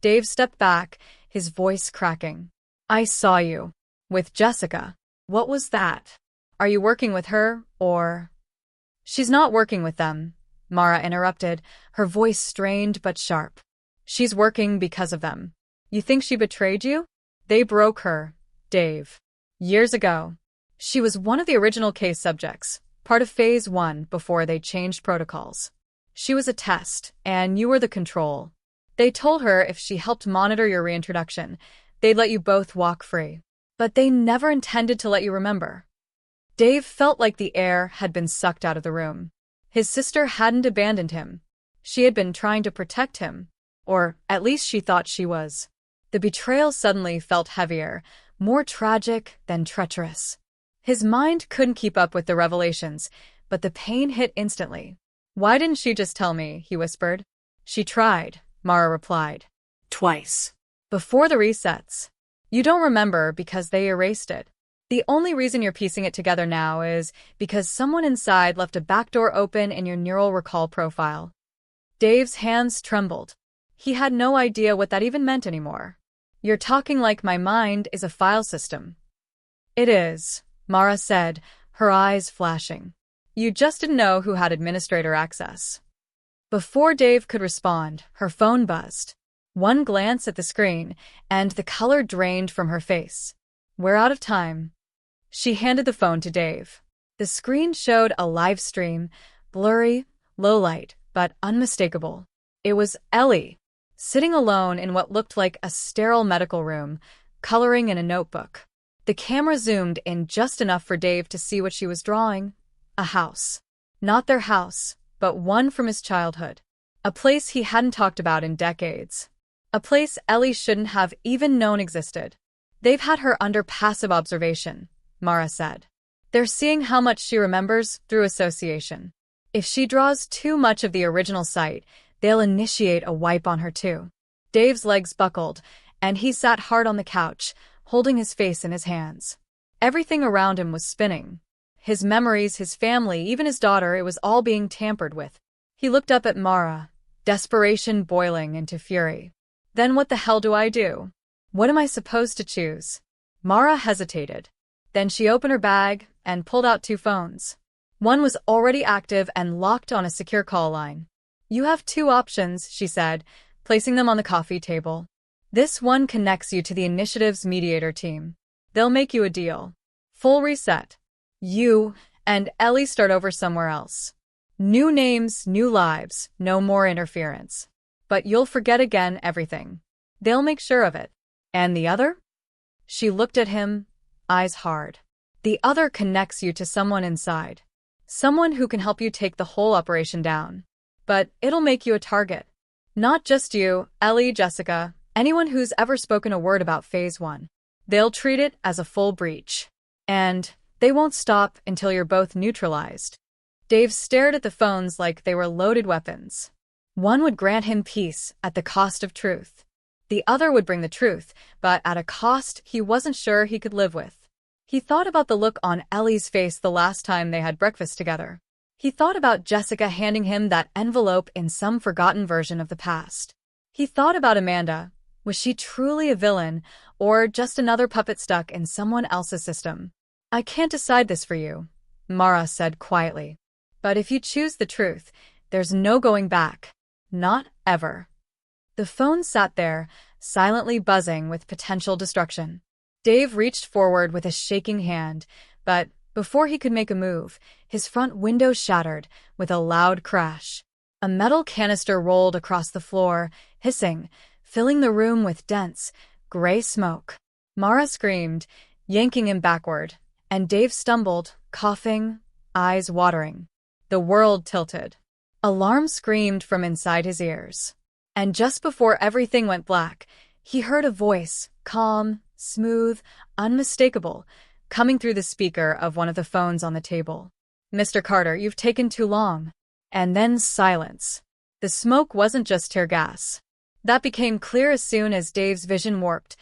[SPEAKER 1] Dave stepped back, his voice cracking. "I saw you. With Jessica. What was that? Are you working with her, or—" "She's not working with them," Mara interrupted, her voice strained but sharp. "She's working because of them. You think she betrayed you? They broke her, Dave. Years ago. She was one of the original case subjects, part of Phase 1 before they changed protocols. She was a test, and you were the control. They told her if she helped monitor your reintroduction, they'd let you both walk free. But they never intended to let you remember." Dave felt like the air had been sucked out of the room. His sister hadn't abandoned him. She had been trying to protect him, or at least she thought she was. The betrayal suddenly felt heavier, more tragic than treacherous. His mind couldn't keep up with the revelations, but the pain hit instantly. "Why didn't she just tell me?" he whispered. "She tried," Mara replied.
[SPEAKER 2] Twice.
[SPEAKER 1] "Before the resets. You don't remember because they erased it. The only reason you're piecing it together now is because someone inside left a backdoor open in your neural recall profile." Dave's hands trembled. He had no idea what that even meant anymore. "You're talking like my mind is a file system." "It is," Mara said, her eyes flashing. "You just didn't know who had administrator access." Before Dave could respond, her phone buzzed. One glance at the screen, and the color drained from her face. "We're out of time." She handed the phone to Dave. The screen showed a live stream, blurry, low light, but unmistakable. It was Ellie, sitting alone in what looked like a sterile medical room, coloring in a notebook. The camera zoomed in just enough for Dave to see what she was drawing. A house. Not their house, but one from his childhood. A place he hadn't talked about in decades. A place Ellie shouldn't have even known existed. "They've had her under passive observation," Mara said. "They're seeing how much she remembers through association. If she draws too much of the original site, they'll initiate a wipe on her too." Dave's legs buckled, and he sat hard on the couch, holding his face in his hands. Everything around him was spinning. His memories, his family, even his daughter, it was all being tampered with. He looked up at Mara, desperation boiling into fury. "Then what the hell do I do? What am I supposed to choose?" Mara hesitated. Then she opened her bag and pulled out 2 phones. One was already active and locked on a secure call line. "You have 2 options," she said, placing them on the coffee table. "This one connects you to the initiative's mediator team. They'll make you a deal. Full reset. You and Ellie start over somewhere else. New names, new lives, no more interference. But you'll forget again everything. They'll make sure of it. And the other?" She looked at him, eyes hard. "The other connects you to someone inside. Someone who can help you take the whole operation down. But it'll make you a target. Not just you, Ellie, Jessica, anyone who's ever spoken a word about Phase 1. They'll treat it as a full breach. And they won't stop until you're both neutralized." Dave stared at the phones like they were loaded weapons. One would grant him peace at the cost of truth. The other would bring the truth, but at a cost he wasn't sure he could live with. He thought about the look on Ellie's face the last time they had breakfast together. He thought about Jessica handing him that envelope in some forgotten version of the past. He thought about Amanda. Was she truly a villain, or just another puppet stuck in someone else's system? "I can't decide this for you," Mara said quietly. "But if you choose the truth, there's no going back. Not ever." The phone sat there, silently buzzing with potential destruction. Dave reached forward with a shaking hand, but before he could make a move, his front window shattered with a loud crash. A metal canister rolled across the floor, hissing, filling the room with dense, gray smoke. Mara screamed, yanking him backward, and Dave stumbled, coughing, eyes watering. The world tilted. Alarm screamed from inside his ears. And just before everything went black, he heard a voice, calm, smooth, unmistakable, coming through the speaker of one of the phones on the table. "Mr. Carter, you've taken too long." And then silence. The smoke wasn't just tear gas. That became clear as soon as Dave's vision warped,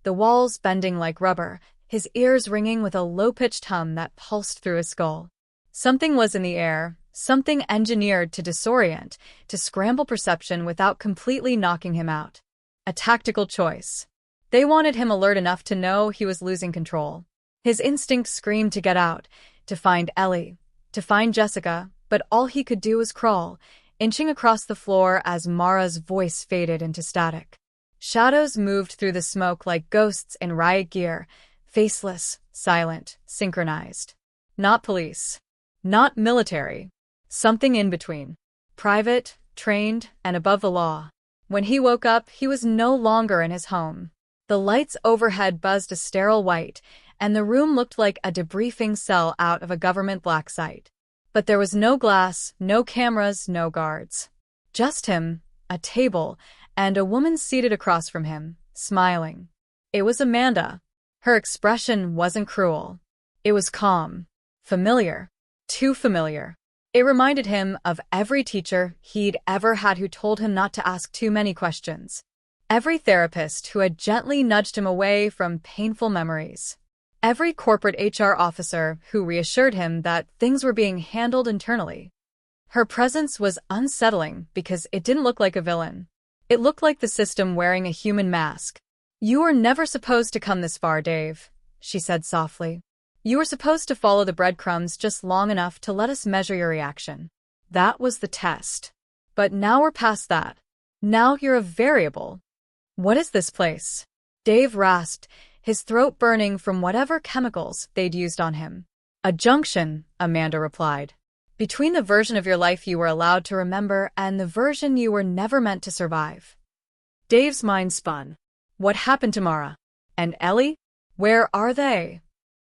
[SPEAKER 1] the walls bending like rubber, his ears ringing with a low-pitched hum that pulsed through his skull. Something was in the air, something engineered to disorient, to scramble perception without completely knocking him out. A tactical choice. They wanted him alert enough to know he was losing control. His instinct screamed to get out, to find Ellie, to find Jessica, but all he could do was crawl, inching across the floor as Mara's voice faded into static. Shadows moved through the smoke like ghosts in riot gear, faceless, silent, synchronized. Not police. Not military. Something in between. Private, trained, and above the law. When he woke up, he was no longer in his home. The lights overhead buzzed a sterile white, and the room looked like a debriefing cell out of a government black site. But there was no glass, no cameras, no guards. Just him, a table, and a woman seated across from him, smiling. It was Amanda. Her expression wasn't cruel. It was calm. Familiar. Too familiar. It reminded him of every teacher he'd ever had who told him not to ask too many questions. Every therapist who had gently nudged him away from painful memories. Every corporate HR officer who reassured him that things were being handled internally. Her presence was unsettling because it didn't look like a villain. It looked like the system wearing a human mask. "You were never supposed to come this far, Dave," she said softly. "You were supposed to follow the breadcrumbs just long enough to let us measure your reaction. That was the test. But now we're past that. Now you're a variable. What is this place? Dave rasped, his throat burning from whatever chemicals they'd used on him. A junction, Amanda replied. Between the version of your life you were allowed to remember and the version you were never meant to survive. Dave's mind spun. What happened to Mara? And Ellie? Where are they?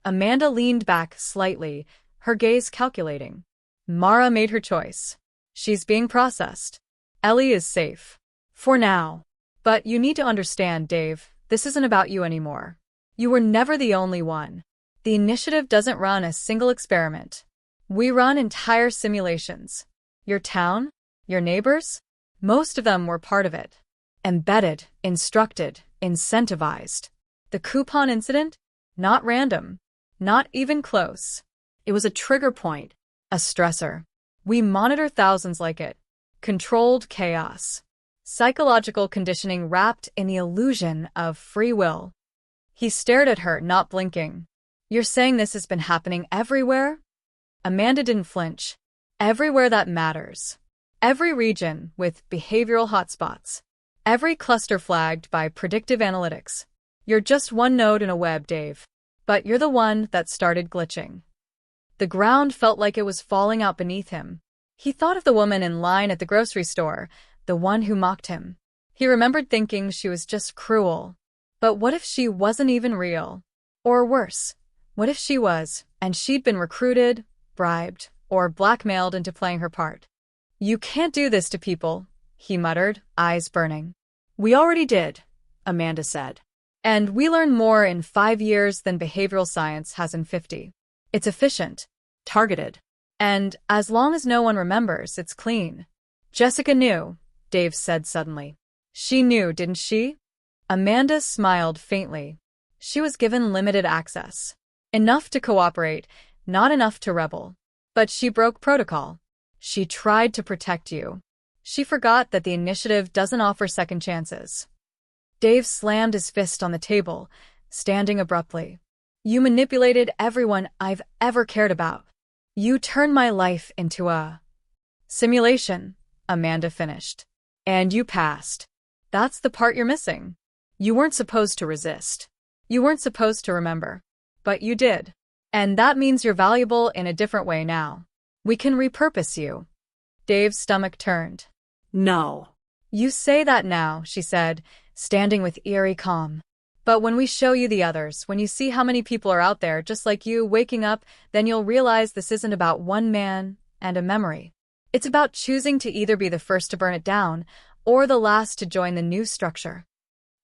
[SPEAKER 1] Amanda leaned back slightly, her gaze calculating. Mara made her choice. She's being processed. Ellie is safe. For now. But you need to understand, Dave, this isn't about you anymore. You were never the only one. The initiative doesn't run a single experiment. We run entire simulations. Your town? Your neighbors? Most of them were part of it. Embedded, instructed, incentivized. The coupon incident? Not random. Not even close.
[SPEAKER 2] It was a trigger point.
[SPEAKER 1] A stressor. We monitor thousands like it. Controlled chaos. Psychological conditioning wrapped in the illusion of free will. He stared at her, not blinking. You're saying this has been happening everywhere? Amanda didn't flinch. Everywhere that matters. Every region with behavioral hotspots. Every cluster flagged by predictive analytics. You're just one node in a web, Dave. But you're the one that started glitching. The ground felt like it was falling out beneath him. He thought of the woman in line at the grocery store, the one who mocked him. He remembered thinking she was just cruel. But what if she wasn't even real? Or worse, what if she was, and she'd been recruited, bribed, or blackmailed into playing her part? You can't do this to people, he muttered, eyes burning. We already did, Amanda said. And we learn more in 5 years than behavioral science has in 50. It's efficient, targeted. And as long as no one remembers, it's clean. Jessica knew, Dave said suddenly. She knew, didn't she? Amanda smiled faintly. She was given limited access. Enough to cooperate, not enough to rebel. But she broke protocol. She tried to protect you. She forgot that the initiative doesn't offer second chances. Dave slammed his fist on the table, standing abruptly. You manipulated everyone I've ever cared about. You turned my life into a simulation, Amanda finished. And you passed. That's the part you're missing. You weren't supposed to resist. You weren't supposed to remember. But you did. And that means you're valuable in a different way now. We can repurpose you. Dave's stomach turned.
[SPEAKER 2] No.
[SPEAKER 1] You say that now, she said, standing with eerie calm. But when we show you the others, when you see how many people are out there just like you waking up, then you'll realize this isn't about one man and a memory. It's about choosing to either be the first to burn it down or the last to join the new structure.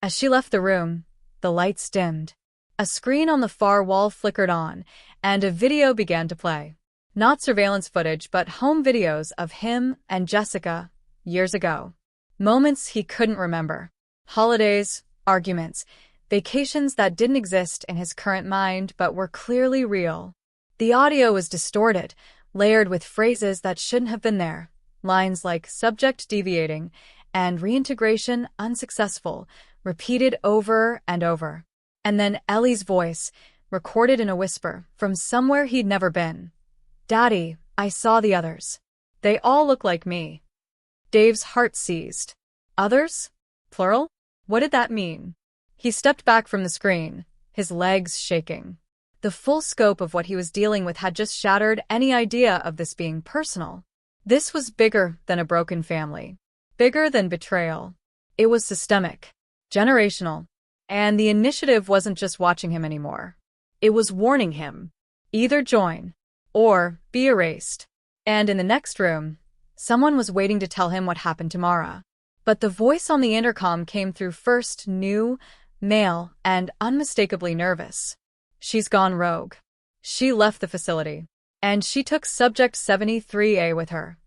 [SPEAKER 1] As she left the room, the lights dimmed. A screen on the far wall flickered on, and a video began to play. Not surveillance footage, but home videos of him and Jessica years ago. Moments he couldn't remember. Holidays, arguments, vacations that didn't exist in his current mind but were clearly real. The audio was distorted, layered with phrases that shouldn't have been there. Lines like subject deviating and reintegration unsuccessful, repeated over and over. And then Ellie's voice, recorded in a whisper, from somewhere he'd never been. Daddy, I saw the others. They all look like me. Dave's heart seized. Others? Plural? What did that mean? He stepped back from the screen, his legs shaking. The full scope of what he was dealing with had just shattered any idea of this being personal. This was bigger than a broken family. Bigger than betrayal. It was systemic. Generational. And the initiative wasn't just watching him anymore. It was warning him. Either join, or be erased. And in the next room, someone was waiting to tell him what happened to Mara. But the voice on the intercom came through first, new, male, and unmistakably nervous. She's gone rogue. She left the facility. And she took Subject 73A with her.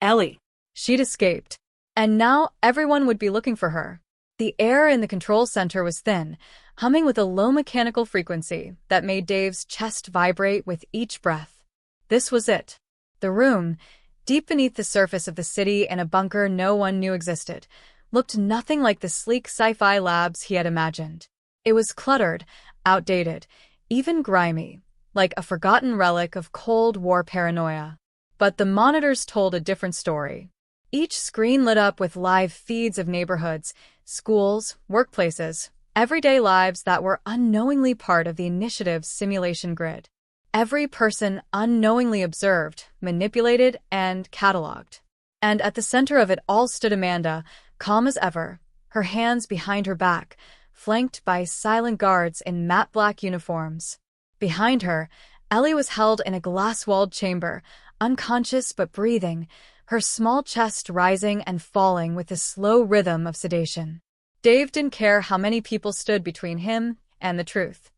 [SPEAKER 2] Ellie.
[SPEAKER 1] She'd escaped. And now everyone would be looking for her. The air in the control center was thin, humming with a low mechanical frequency that made Dave's chest vibrate with each breath. This was it. The room, deep beneath the surface of the city in a bunker no one knew existed, looked nothing like the sleek sci-fi labs he had imagined. It was cluttered, outdated, even grimy, like a forgotten relic of Cold War paranoia. But the monitors told a different story. Each screen lit up with live feeds of neighborhoods, schools, workplaces, everyday lives that were unknowingly part of the initiative's simulation grid. Every person unknowingly observed, manipulated, and cataloged. And at the center of it all stood Amanda, calm as ever, her hands behind her back, flanked by silent guards in matte black uniforms. Behind her, Ellie was held in a glass-walled chamber, unconscious but breathing, her small chest rising and falling with the slow rhythm of sedation. Dave didn't care how many people stood between him and the truth.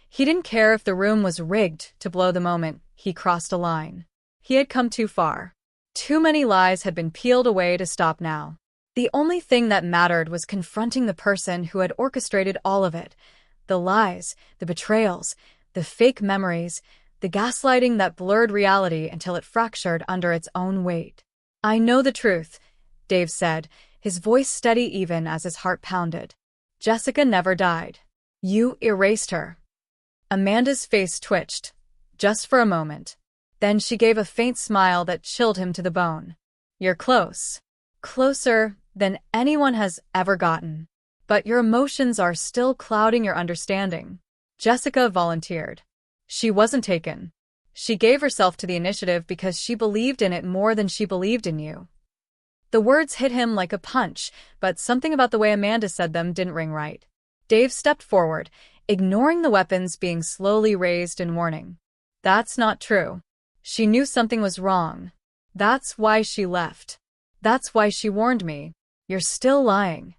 [SPEAKER 1] He didn't care if the room was rigged to blow the moment he crossed a line. He had come too far. Too many lies had been peeled away to stop now. The only thing that mattered was confronting the person who had orchestrated all of it. The lies, the betrayals, the fake memories, the gaslighting that blurred reality until it fractured under its own weight. "I know the truth," Dave said, his voice steady even as his heart pounded. "Jessica never died. You erased her." Amanda's face twitched, just for a moment. Then she gave a faint smile that chilled him to the bone. "You're close. Closer than anyone has ever gotten. But your emotions are still clouding your understanding." Jessica volunteered. She wasn't taken. She gave herself to the initiative because she believed in it more than she believed in you. The words hit him like a punch, but something about the way Amanda said them didn't ring right. Dave stepped forward, ignoring the weapons being slowly raised in warning. "That's not true. She knew something was wrong. That's why she left. That's why she warned me. You're still lying."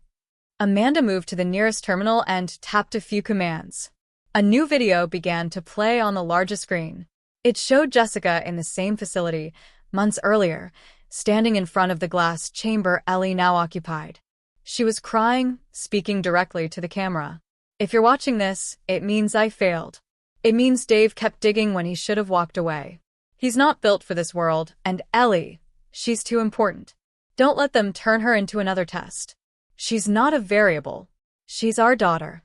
[SPEAKER 1] Amanda moved to the nearest terminal and tapped a few commands. A new video began to play on the largest screen. It showed Jessica in the same facility, months earlier, standing in front of the glass chamber Ellie now occupied. She was crying, speaking directly to the camera. "If you're watching this, it means I failed. It means Dave kept digging when he should have walked away. He's not built for this world, and Ellie, she's too important. Don't let them turn her into another test. She's not a variable. She's our daughter."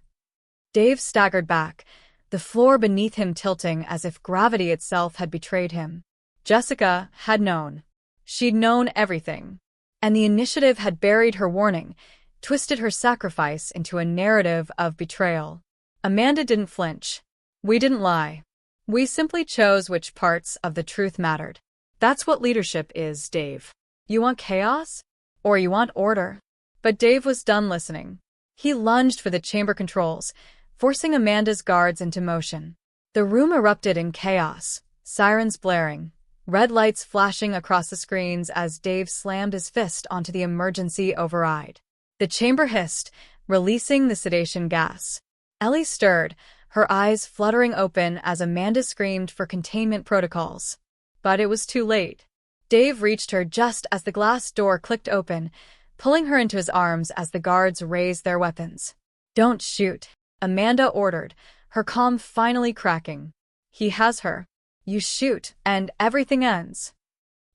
[SPEAKER 1] Dave staggered back, the floor beneath him tilting as if gravity itself had betrayed him. Jessica had known. She'd known everything. And the initiative had buried her warning, twisted her sacrifice into a narrative of betrayal. Amanda didn't flinch. "We didn't lie. We simply chose which parts of the truth mattered. That's what leadership is, Dave. You want chaos? Or you want order?" But Dave was done listening. He lunged for the chamber controls, forcing Amanda's guards into motion. The room erupted in chaos, sirens blaring, red lights flashing across the screens as Dave slammed his fist onto the emergency override. The chamber hissed, releasing the sedation gas. Ellie stirred, her eyes fluttering open as Amanda screamed for containment protocols. But it was too late. Dave reached her just as the glass door clicked open, pulling her into his arms as the guards raised their weapons. "Don't shoot," Amanda ordered, her calm finally cracking. "He has her. You shoot, and everything ends."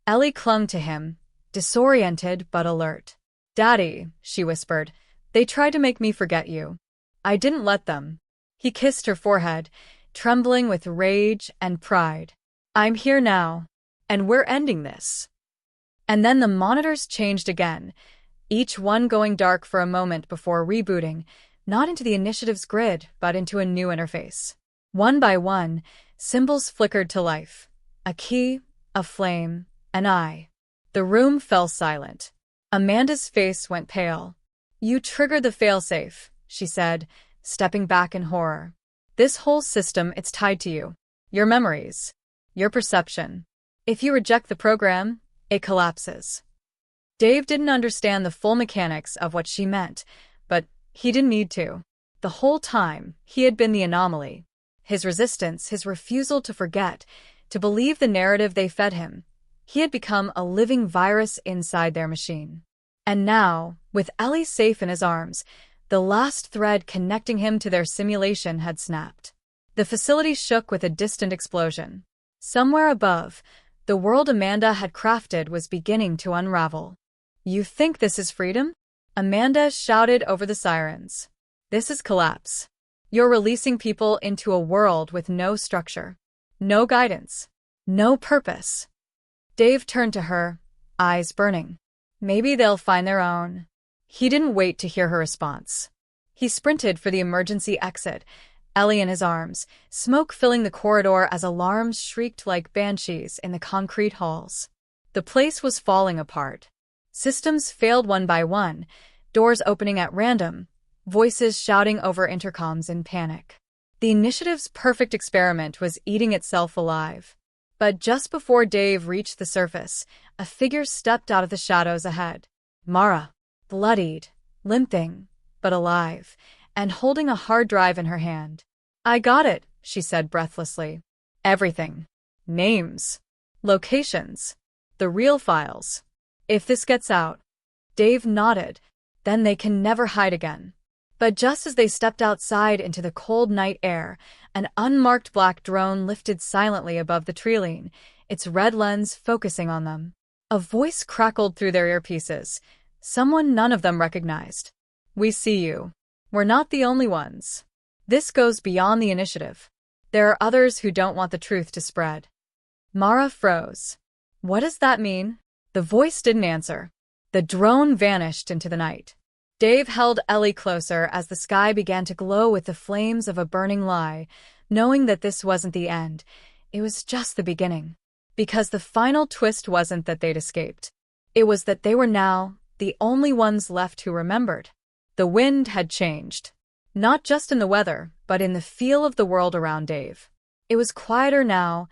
[SPEAKER 1] Ellie clung to him, disoriented but alert. "Daddy," she whispered, "they tried to make me forget you. I didn't let them." He kissed her forehead, trembling with rage and pride. "I'm here now, and we're ending this." And then the monitors changed again, each one going dark for a moment before rebooting, not into the initiative's grid, but into a new interface. One by one, symbols flickered to life. A key, a flame, an eye. The room fell silent. Amanda's face went pale. "You triggered the failsafe," she said, stepping back in horror. "This whole system, it's tied to you. Your memories. Your perception. If you reject the program, it collapses." Dave didn't understand the full mechanics of what she meant, but he didn't need to. The whole time, he had been the anomaly. His resistance, his refusal to forget, to believe the narrative they fed him. He had become a living virus inside their machine. And now, with Ellie safe in his arms, the last thread connecting him to their simulation had snapped. The facility shook with a distant explosion. Somewhere above, the world Amanda had crafted was beginning to unravel. "You think this is freedom?" Amanda shouted over the sirens. "This is collapse. You're releasing people into a world with no structure, no guidance, no purpose." Dave turned to her, eyes burning. "Maybe they'll find their own." He didn't wait to hear her response. He sprinted for the emergency exit, Ellie in his arms, smoke filling the corridor as alarms shrieked like banshees in the concrete halls. The place was falling apart. Systems failed one by one, doors opening at random, voices shouting over intercoms in panic. The initiative's perfect experiment was eating itself alive. But just before Dave reached the surface, a figure stepped out of the shadows ahead. Mara, bloodied, limping, but alive, and holding a hard drive in her hand. "I got it," she said breathlessly. "Everything. Names. Locations. The real files. If this gets out." Dave nodded. "Then they can never hide again." But just as they stepped outside into the cold night air, an unmarked black drone lifted silently above the treeline, its red lens focusing on them. A voice crackled through their earpieces, someone none of them recognized. "We see you. We're not the only ones. This goes beyond the initiative. There are others who don't want the truth to spread." Mara froze. "What does that mean?" The voice didn't answer. The drone vanished into the night. Dave held Ellie closer as the sky began to glow with the flames of a burning lie, knowing that this wasn't the end. It was just the beginning. Because the final twist wasn't that they'd escaped. It was that they were now the only ones left who remembered. The wind had changed. Not just in the weather, but in the feel of the world around Dave. It was quieter now,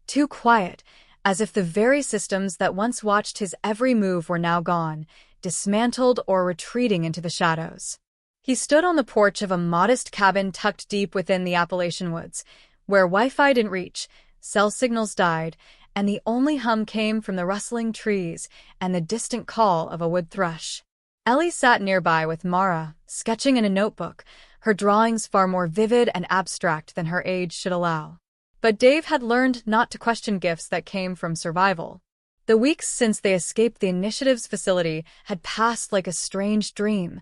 [SPEAKER 1] too quiet, as if the very systems that once watched his every move were now gone, dismantled or retreating into the shadows. He stood on the porch of a modest cabin tucked deep within the Appalachian woods, where Wi-Fi didn't reach, cell signals died, and the only hum came from the rustling trees and the distant call of a wood thrush. Ellie sat nearby with Mara, sketching in a notebook, her drawings far more vivid and abstract than her age should allow. But Dave had learned not to question gifts that came from survival. The weeks since they escaped the initiative's facility had passed like a strange dream,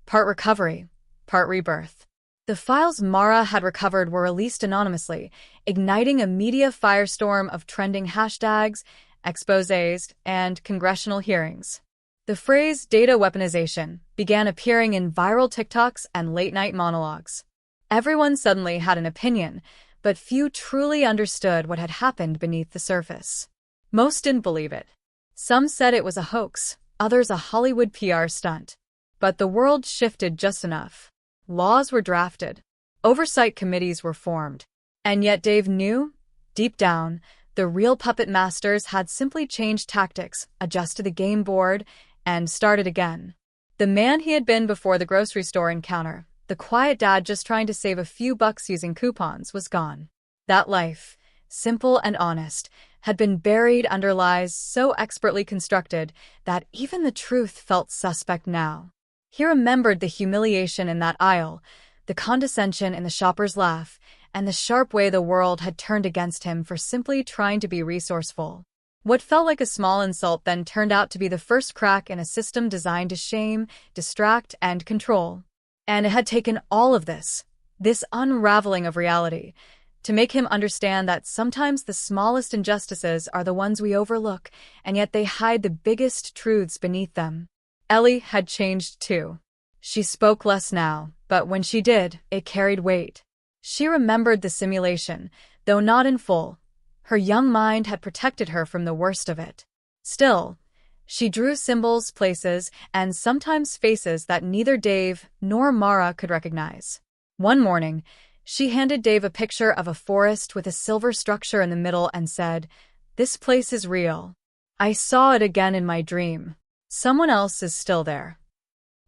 [SPEAKER 1] part recovery, part rebirth. The files Mara had recovered were released anonymously, igniting a media firestorm of trending hashtags, exposés, and congressional hearings. The phrase data weaponization began appearing in viral TikToks and late-night monologues. Everyone suddenly had an opinion, but few truly understood what had happened beneath the surface. Most didn't believe it. Some said it was a hoax, others a Hollywood PR stunt. But the world shifted just enough. Laws were drafted. Oversight committees were formed. And yet Dave knew, deep down, the real puppet masters had simply changed tactics, adjusted the game board, and started again. The man he had been before the grocery store encounter, the quiet dad just trying to save a few bucks using coupons, was gone. That life, simple and honest, had been buried under lies so expertly constructed that even the truth felt suspect now. He remembered the humiliation in that aisle, the condescension in the shopper's laugh, and the sharp way the world had turned against him for simply trying to be resourceful. What felt like a small insult then turned out to be the first crack in a system designed to shame, distract, and control. And it had taken all of this unraveling of reality, to make him understand that sometimes the smallest injustices are the ones we overlook, and yet they hide the biggest truths beneath them. Ellie had changed too. She spoke less now, but when she did, it carried weight. She remembered the simulation, though not in full. Her young mind had protected her from the worst of it. Still, she drew symbols, places, and sometimes faces that neither Dave nor Mara could recognize. One morning, she handed Dave a picture of a forest with a silver structure in the middle and said, "This place is real. I saw it again in my dream. Someone else is still there."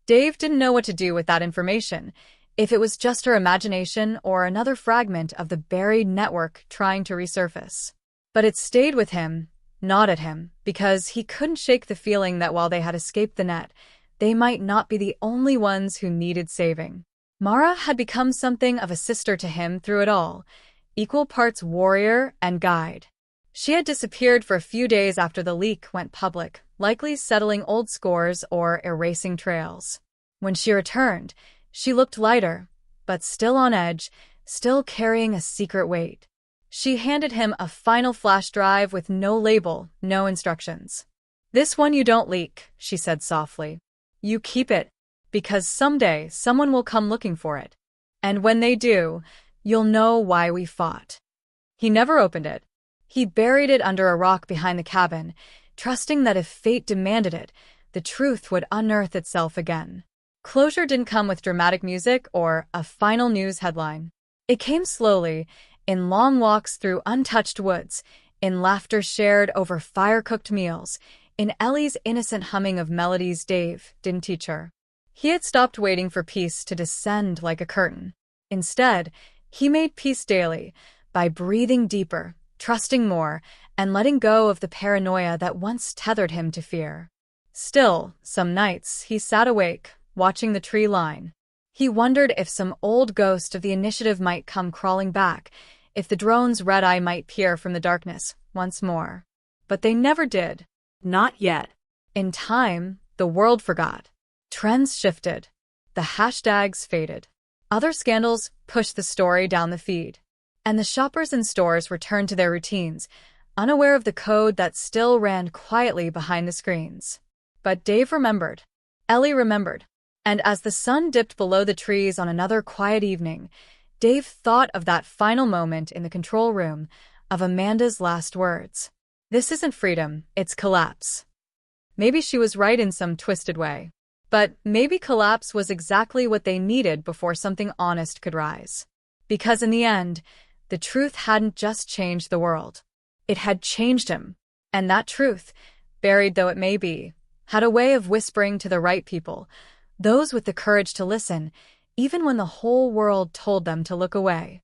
[SPEAKER 1] Dave didn't know what to do with that information, if it was just her imagination or another fragment of the buried network trying to resurface. But it stayed with him, not at him, because he couldn't shake the feeling that while they had escaped the net, they might not be the only ones who needed saving. Mara had become something of a sister to him through it all, equal parts warrior and guide. She had disappeared for a few days after the leak went public, likely settling old scores or erasing trails. When she returned, she looked lighter, but still on edge, still carrying a secret weight. She handed him a final flash drive with no label, no instructions. "This one you don't leak," she said softly. "You keep it. because someday someone will come looking for it. And when they do, you'll know why we fought. He never opened it. He buried it under a rock behind the cabin, trusting that if fate demanded it, the truth would unearth itself again. Closure didn't come with dramatic music or a final news headline. It came slowly, in long walks through untouched woods, in laughter shared over fire-cooked meals, in Ellie's innocent humming of melodies Dave didn't teach her. He had stopped waiting for peace to descend like a curtain. Instead, he made peace daily, by breathing deeper, trusting more, and letting go of the paranoia that once tethered him to fear. Still, some nights, he sat awake, watching the tree line. He wondered if some old ghost of the initiative might come crawling back, if the drone's red eye might peer from the darkness once more. But they never did.
[SPEAKER 2] Not yet.
[SPEAKER 1] In time, the world forgot. Trends shifted. The hashtags faded. Other scandals pushed the story down the feed. And the shoppers in stores returned to their routines, unaware of the code that still ran quietly behind the screens. But Dave remembered. Ellie remembered. And as the sun dipped below the trees on another quiet evening, Dave thought of that final moment in the control room, of Amanda's last words. This isn't freedom, it's collapse. Maybe she was right in some twisted way. But maybe collapse was exactly what they needed before something honest could rise. Because in the end, the truth hadn't just changed the world. It had changed him. And that truth, buried though it may be, had a way of whispering to the right people, those with the courage to listen, even when the whole world told them to look away.